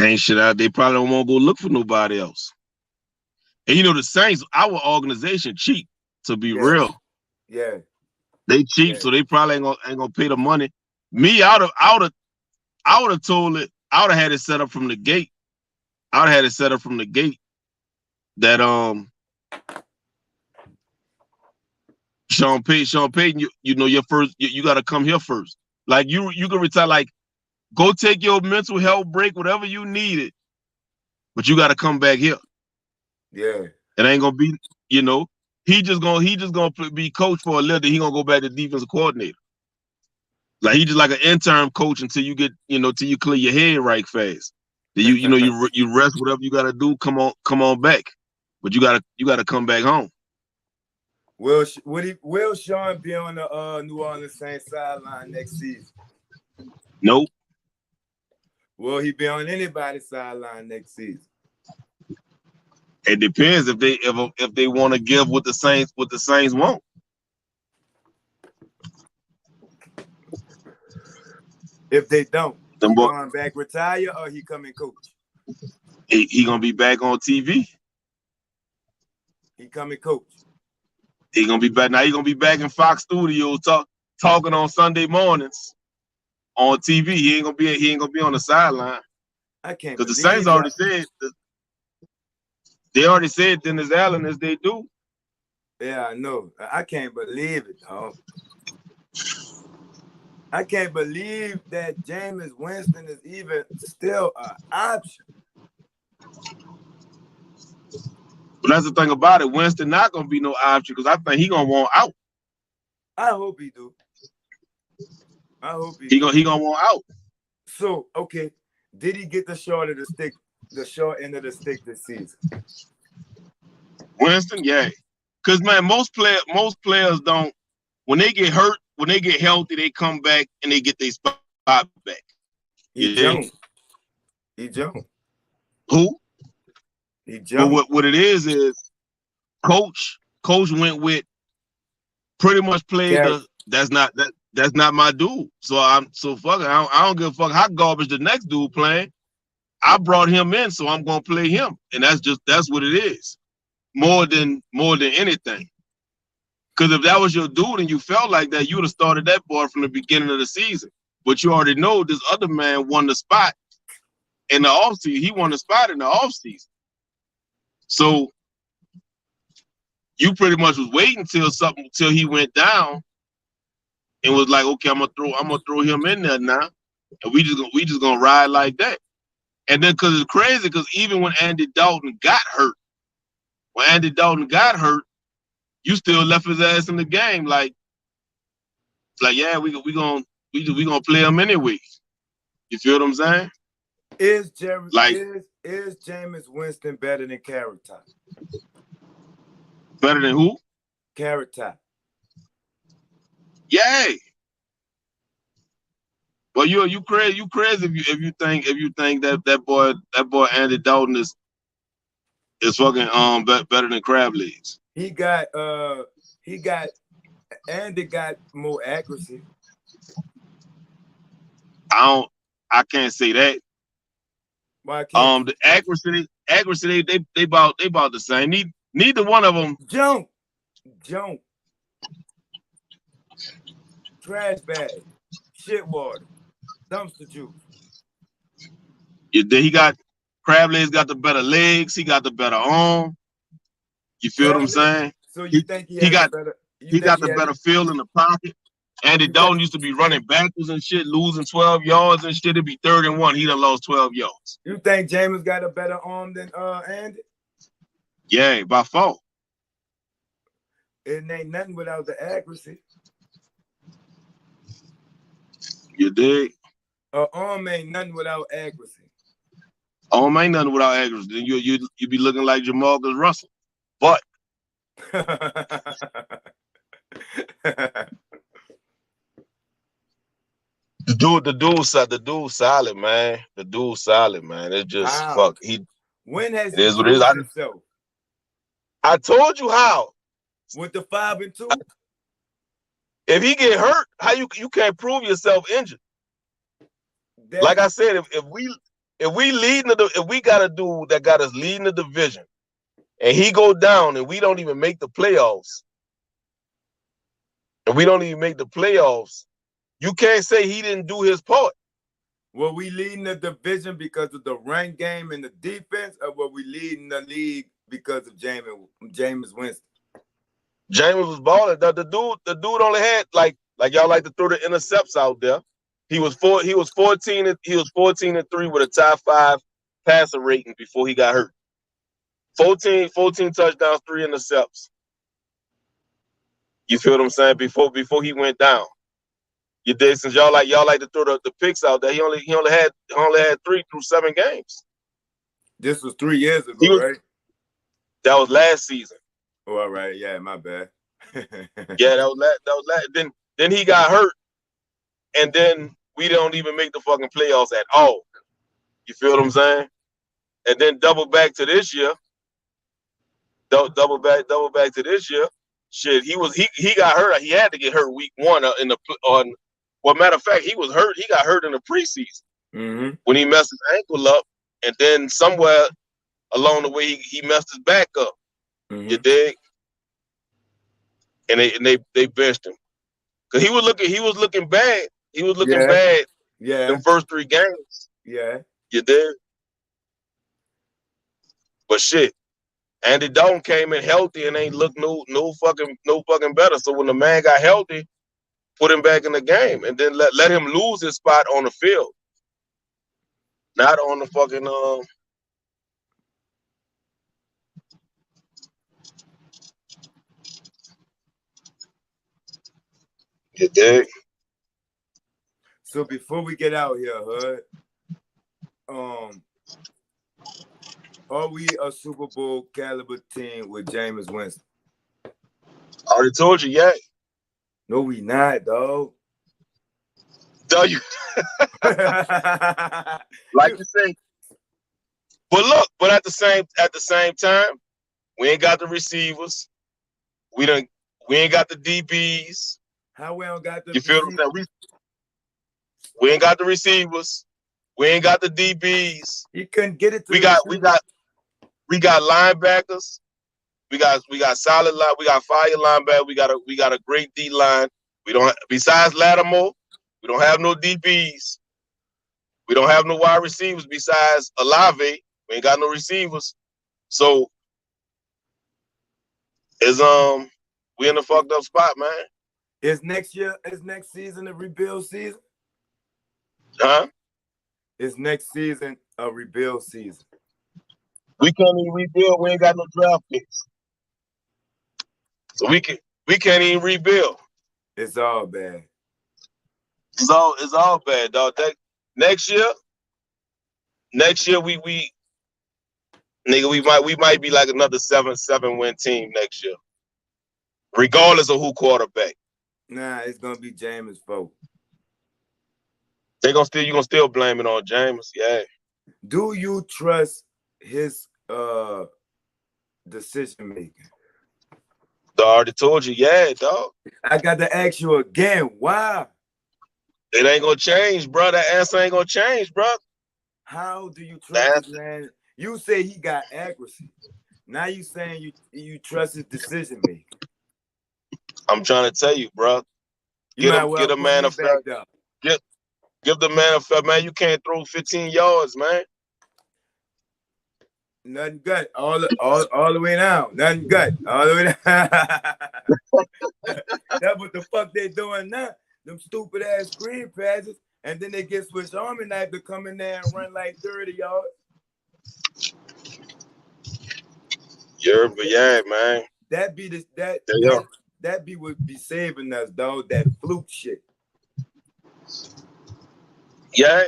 Speaker 4: Ain't shit out. They probably don't want to go look for nobody else. And you know the Saints, our organization cheap, to be real.
Speaker 3: Yeah.
Speaker 4: They cheap, so they probably ain't gonna pay the money. Me, I would have told it. I would have had it set up from the gate. I would have had it set up from the gate that Sean Payton, you know your first, you got to come here first. Like you can retire. Like go take your mental health break, whatever you needed, but you got to come back here.
Speaker 3: Yeah.
Speaker 4: It ain't gonna be, you know, he just gonna be coach for a little. He gonna go back to defensive coordinator. Like he just like an interim coach until you get, you know, till you clear your head right fast. Then you rest whatever you gotta do. Come on back, but you gotta come back home.
Speaker 3: Will Sean be on the New Orleans Saints sideline next season?
Speaker 4: Nope.
Speaker 3: Will he be on anybody's sideline next season?
Speaker 4: It depends if they want to give what the Saints want.
Speaker 3: If they don't,
Speaker 4: Them
Speaker 3: he
Speaker 4: boy,
Speaker 3: going back retire or he coming coach?
Speaker 4: he gonna be back on TV.
Speaker 3: He coming coach.
Speaker 4: He gonna be back now. He gonna be back in Fox Studios talking on Sunday mornings on TV. He ain't gonna be on the sideline.
Speaker 3: I can't
Speaker 4: because the
Speaker 3: believe
Speaker 4: Saints already said they already said Dennis Allen as they do.
Speaker 3: Yeah, I know. I can't believe it, dog. I can't believe that Jameis Winston is even still an option.
Speaker 4: But that's the thing about it. Winston not gonna be no option because I think he gonna want out.
Speaker 3: I hope he do. I hope
Speaker 4: he gonna want out.
Speaker 3: So okay, did he get the short end of the stick this season?
Speaker 4: Winston, yeah. Because man, most players don't. When they get hurt, when they get healthy, they come back and they get their spot back.
Speaker 3: He jumped. He jumped.
Speaker 4: Who?
Speaker 3: He jumped.
Speaker 4: Well, what it is coach went with pretty much played that's not my dude. So fuck it. I don't give a fuck how garbage the next dude playing. I brought him in, so I'm gonna play him, and that's what it is. More than anything. Because if that was your dude and you felt like that, you would have started that boy from the beginning of the season. But you already know this other man won the spot in the offseason. He won the spot in the offseason. So you pretty much was waiting till he went down and was like, okay, I'm gonna throw him in there now. And we just gonna ride like that. And then because it's crazy, because even when Andy Dalton got hurt, you still left his ass in the game. Like yeah, we gonna play him anyway. You feel what I'm saying?
Speaker 3: Is Jameis Winston better than Carrot Top?
Speaker 4: Better than who?
Speaker 3: Carrot Top.
Speaker 4: Yay. Well, you crazy if you think that boy Andy Dalton is fucking better than crab legs.
Speaker 3: Andy got more accuracy.
Speaker 4: I can't say that.
Speaker 3: Why can't
Speaker 4: the accuracy they about the same. Neither one of them.
Speaker 3: Jump. Trash bag. Shit water. Dumpster juice.
Speaker 4: He got crab legs got the better legs. He got the better arm. You feel what I'm saying?
Speaker 3: So you think he
Speaker 4: got the better feel in the pocket. Andy Dalton used to be running backwards and shit, losing 12 yards and shit. It'd be 3rd and 1. He done lost 12 yards.
Speaker 3: You think Jameis got a better arm than Andy?
Speaker 4: Yeah, by far.
Speaker 3: It ain't nothing without the accuracy.
Speaker 4: You dig?
Speaker 3: Arm ain't nothing without accuracy.
Speaker 4: Arm ain't nothing without accuracy. Then you be looking like Jamarcus Russell. But the dude's solid, man. The dude's solid, man. It's just fuck.
Speaker 3: When has
Speaker 4: he proved himself? I told you how.
Speaker 3: With the 5 and 2.
Speaker 4: If he get hurt, how you can't prove yourself injured? Like I said, if we got a dude that got us leading the division, and he go down, and we don't even make the playoffs, you can't say he didn't do his part.
Speaker 3: Were we leading the division because of the run game and the defense, or were we leading the league because of Jameis Winston?
Speaker 4: Jameis was balling. The dude only had like y'all like to throw the intercepts out there. He was 14 and 3 with a top 5 passer rating before he got hurt. 14 touchdowns, 3 intercepts. You feel what I'm saying? Before he went down. You did, since y'all like to throw the picks out there. He only had 3 through 7 games.
Speaker 3: This was 3 years ago, right?
Speaker 4: That was last season.
Speaker 3: Oh, all right. Yeah, my bad.
Speaker 4: Yeah, that was last. Then he got hurt, and then we don't even make the fucking playoffs at all. You feel what I'm saying? And then double back to this year. Double back to this year. Shit, he got hurt. He had to get hurt week 1 well, matter of fact, he was hurt. He got hurt in the preseason when he messed his ankle up, and then somewhere along the way he messed his back up. You dig? And they benched him because he was looking bad. He was looking bad.
Speaker 3: Yeah.
Speaker 4: The first 3 games.
Speaker 3: Yeah.
Speaker 4: You dig? But shit, Andy Dalton came in healthy and ain't looked no fucking better. So when the man got healthy, put him back in the game and then let him lose his spot on the field, not on the fucking You dig?
Speaker 3: So before we get out here, Hud, are we a Super Bowl caliber team with Jameis Winston?
Speaker 4: I already told you, yeah.
Speaker 3: No, we not, dog.
Speaker 4: Like you say. But at the same time, we ain't got the receivers. We ain't got the DBs.
Speaker 3: How we don't got the
Speaker 4: You feel what I'm saying? We ain't got the receivers. We ain't got the DBs.
Speaker 3: You couldn't get it to
Speaker 4: we got linebackers. We got solid line. We got fire linebacker. We got a great D line. We don't besides Lattimore. We don't have no DBs. We don't have no wide receivers besides Olave. We ain't got no receivers. So we in a fucked up spot, man.
Speaker 3: Is next season a rebuild season?
Speaker 4: Huh?
Speaker 3: Is next season a rebuild season?
Speaker 4: We can't even rebuild. We ain't got no draft picks. So we can't even rebuild.
Speaker 3: It's all bad.
Speaker 4: It's all bad, dog. Next year we might be like another 7 win team next year, regardless of who quarterback.
Speaker 3: Nah, it's gonna be Jameis' fault.
Speaker 4: You gonna still blame it on Jameis? Yeah.
Speaker 3: Do you trust his decision making?
Speaker 4: I already told you, yeah, dog.
Speaker 3: I got to ask you again, why?
Speaker 4: It ain't gonna change, bro. That answer ain't gonna change, bro.
Speaker 3: How do you trust this man? You say he got accuracy. Now you saying you trust his decision making.
Speaker 4: I'm trying to tell you, bro. Get a man a fair. Give the man a fair, man. You can't throw 15 yards, man.
Speaker 3: Nothing good. All the way down. Nothing good. All the way down. That's what the fuck they doing now. Them stupid ass screen passes, and then they get Swiss Army knife to come in there and run like 30 yards.
Speaker 4: Yeah, man.
Speaker 3: That would be saving us, dog. That fluke shit.
Speaker 4: Yeah.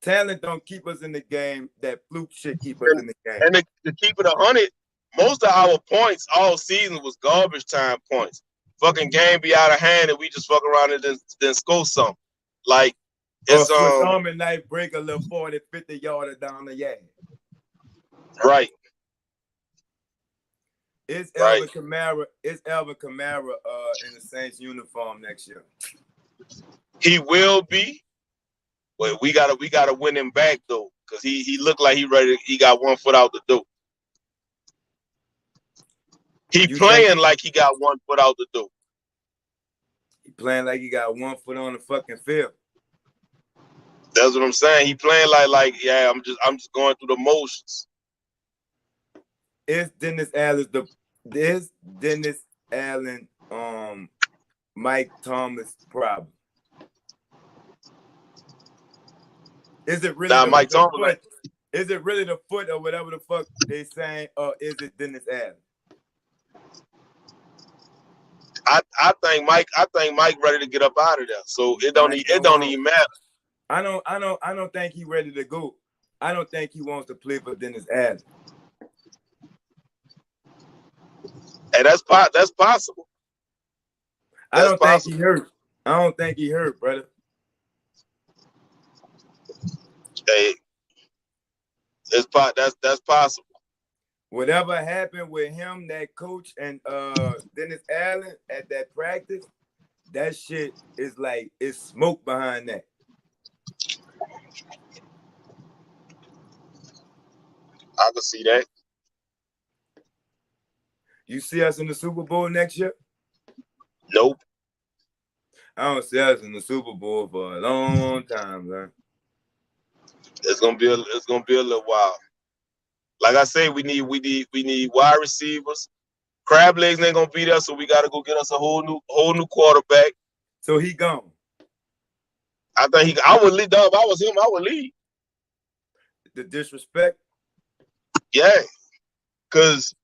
Speaker 3: Talent don't keep us in the game. That fluke shit keep us in the game.
Speaker 4: And to keep it 100, most of our points all season was garbage time points. Fucking game be out of hand and we just fuck around and then score something. Like it's
Speaker 3: Swiss Army knife break a little 40, 50 yarder down the yard.
Speaker 4: Right.
Speaker 3: Is Alvin Kamara in the Saints uniform next year?
Speaker 4: He will be. But we gotta win him back though, because he looked like he ready. He got one foot out the door. He playing like he got one foot out the door.
Speaker 3: He playing like he got one foot on the fucking field.
Speaker 4: That's what I'm saying. He playing like yeah. I'm just going through the motions.
Speaker 3: Is Dennis Allen Mike Thomas problem? Is it really
Speaker 4: Now Mike
Speaker 3: the
Speaker 4: Tomlin,
Speaker 3: foot? Is it really the foot or whatever the fuck they saying, or is it Dennis Allen?
Speaker 4: I think Mike ready to get up out of there. So it don't even matter.
Speaker 3: I don't think he ready to go. I don't think he wants to play for Dennis Allen.
Speaker 4: Hey, that's possible.
Speaker 3: I don't think he hurt. I don't think he hurt, brother.
Speaker 4: Hey, that's possible.
Speaker 3: Whatever happened with him, that coach, and Dennis Allen at that practice, that shit is like, it's smoke behind that.
Speaker 4: I can see that.
Speaker 3: You see us in the Super Bowl next year?
Speaker 4: Nope.
Speaker 3: I don't see us in the Super Bowl for a long time, man.
Speaker 4: It's gonna be a little while. Like I say, we need wide receivers. Crab legs ain't gonna be there, so we gotta go get us a whole new quarterback.
Speaker 3: So he gone.
Speaker 4: I think I would lead. If I was him, I would lead.
Speaker 3: The disrespect.
Speaker 4: Yeah, cause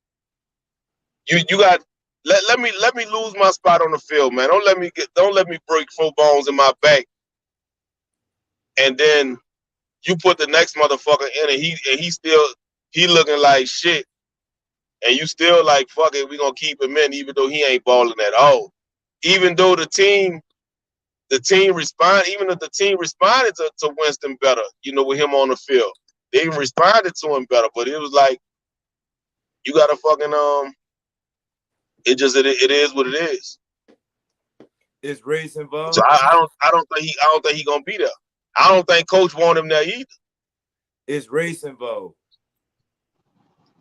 Speaker 4: you got let me lose my spot on the field, man. Don't let me break 4 bones in my back, and then you put the next motherfucker in, and he looking like shit, and you still like, fuck it, we gonna keep him in, even though he ain't balling at all. Even though the team responded, even if the team responded to Winston better, with him on the field, they even responded to him better. But it was like, you gotta fucking it is what it is.
Speaker 3: Is race involved?
Speaker 4: So I don't think he gonna be there. I don't think coach want him there either.
Speaker 3: Is race involved?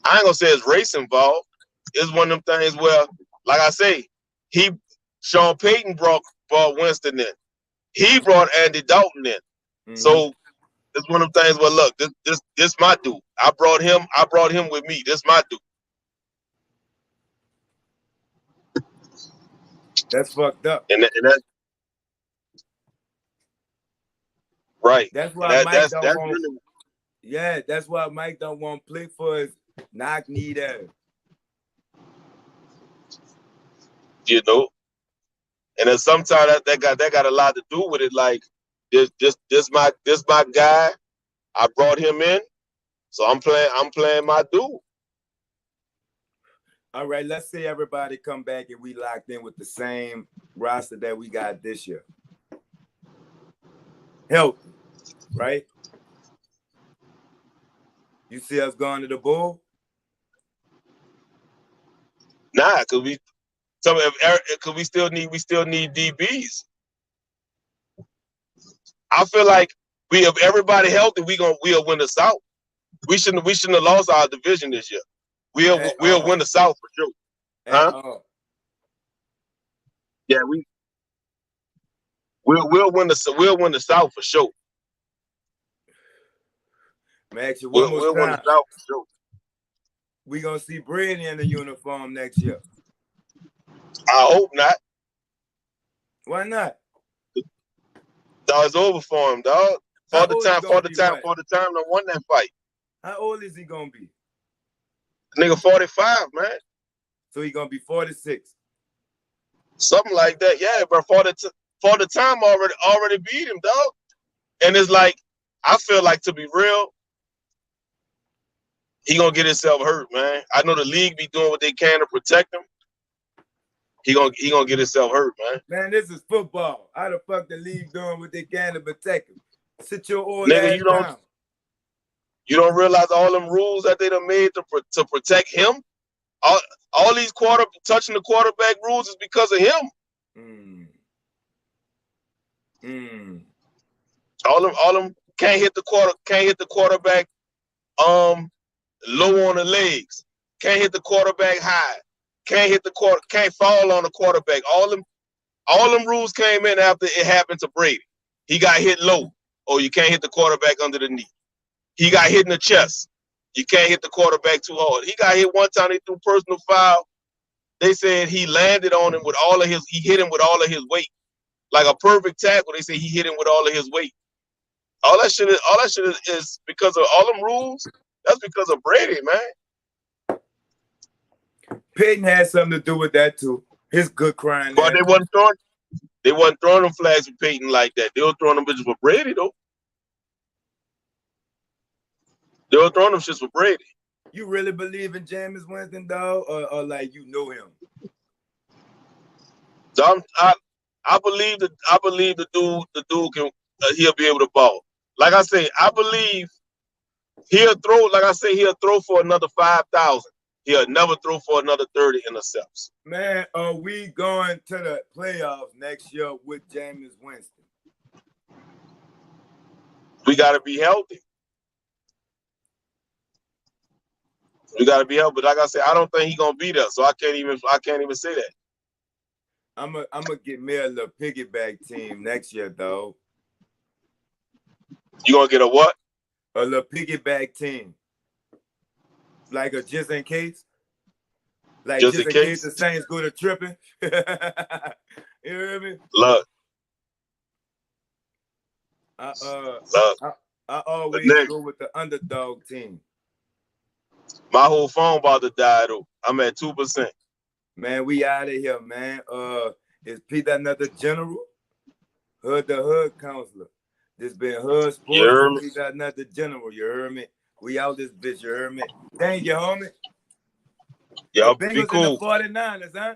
Speaker 4: I ain't gonna say it's race involved. It's one of them things where, like I say, Sean Payton brought Winston in. He brought Andy Dalton in. Mm-hmm. So it's one of them things where, look, this my dude. I brought him with me. This my dude.
Speaker 3: That's fucked up.
Speaker 4: And that's right.
Speaker 3: That's why Mike don't want.
Speaker 4: Really,
Speaker 3: yeah, that's why Mike don't want to play for his knock-knee there.
Speaker 4: And then sometimes that got a lot to do with it. Like this my guy. I brought him in, so I'm playing my dude.
Speaker 3: All right, let's say everybody come back and we locked in with the same roster that we got this year. Healthy, right? You see us going to the Bowl?
Speaker 4: Nah, cause we still need DBs. I feel like if everybody healthy, we'll win the South. We shouldn't have lost our division this year. We'll win the South for sure. Huh? Yeah, we'll win the South for sure.
Speaker 3: Max, we'll
Speaker 4: win the South for sure.
Speaker 3: We gonna see Brady in the uniform next year.
Speaker 4: I hope not.
Speaker 3: Why not?
Speaker 4: Dog, it's over for him, dog. For the time to won that fight.
Speaker 3: How old is he gonna be?
Speaker 4: Nigga 45, man.
Speaker 3: So he gonna be 46.
Speaker 4: Something like that, yeah, but for the time already beat him, dog. And it's like, I feel like, to be real, he gonna get himself hurt, man. I know the league be doing what they can to protect him. He gonna get himself hurt, man.
Speaker 3: Man, this is football. How the fuck the league doing what they can to protect him? Sit your old
Speaker 4: nigga,
Speaker 3: ass down.
Speaker 4: You don't realize all them rules that they done made to protect him? All these touching the quarterback rules is because of him. All them can't hit the quarterback low on the legs. Can't hit the quarterback high. Can't fall on the quarterback. All them rules came in after it happened to Brady. He got hit low. Oh, you can't hit the quarterback under the knee. He got hit in the chest. You can't hit the quarterback too hard. He got hit one time. They threw personal foul. They said he landed on him he hit him with all of his weight. Like a perfect tackle. They say he hit him with all of his weight. All that shit is because of all them rules. That's because of Brady, man.
Speaker 3: Peyton had something to do with that too. His good crying
Speaker 4: But
Speaker 3: ass.
Speaker 4: they wasn't throwing them flags for Peyton like that. They were throwing them bitches for Brady though. They were throwing them shits for Brady.
Speaker 3: You really believe in Jameis Winston, dog, or like you know him?
Speaker 4: So I believe the dude can he'll be able to ball. Like I say, I believe he'll throw. Like I say, he'll throw for another 5,000. He'll never throw for another 30 intercepts.
Speaker 3: Man, are we going to the playoffs next year with Jameis Winston?
Speaker 4: We got to be healthy. We got to be healthy. But like I said, I don't think he's gonna be there. So I can't even say that.
Speaker 3: I'm gonna get me a little piggyback team next year, though.
Speaker 4: You gonna get a what?
Speaker 3: A little piggyback team, like a just in case. Like just in case the Saints go to tripping. You hear me?
Speaker 4: Look.
Speaker 3: I always go with the underdog team.
Speaker 4: My whole phone about to die though. I'm at 2%.
Speaker 3: Man, we out of here, man. Is P.NUT the general? Hood the hood counselor. This been Hood Sports with P.NUT the general. You heard me? We out this bitch. You heard me? Thank you, homie.
Speaker 4: Y'all
Speaker 3: Bengals
Speaker 4: be cool.
Speaker 3: In the 49ers, huh?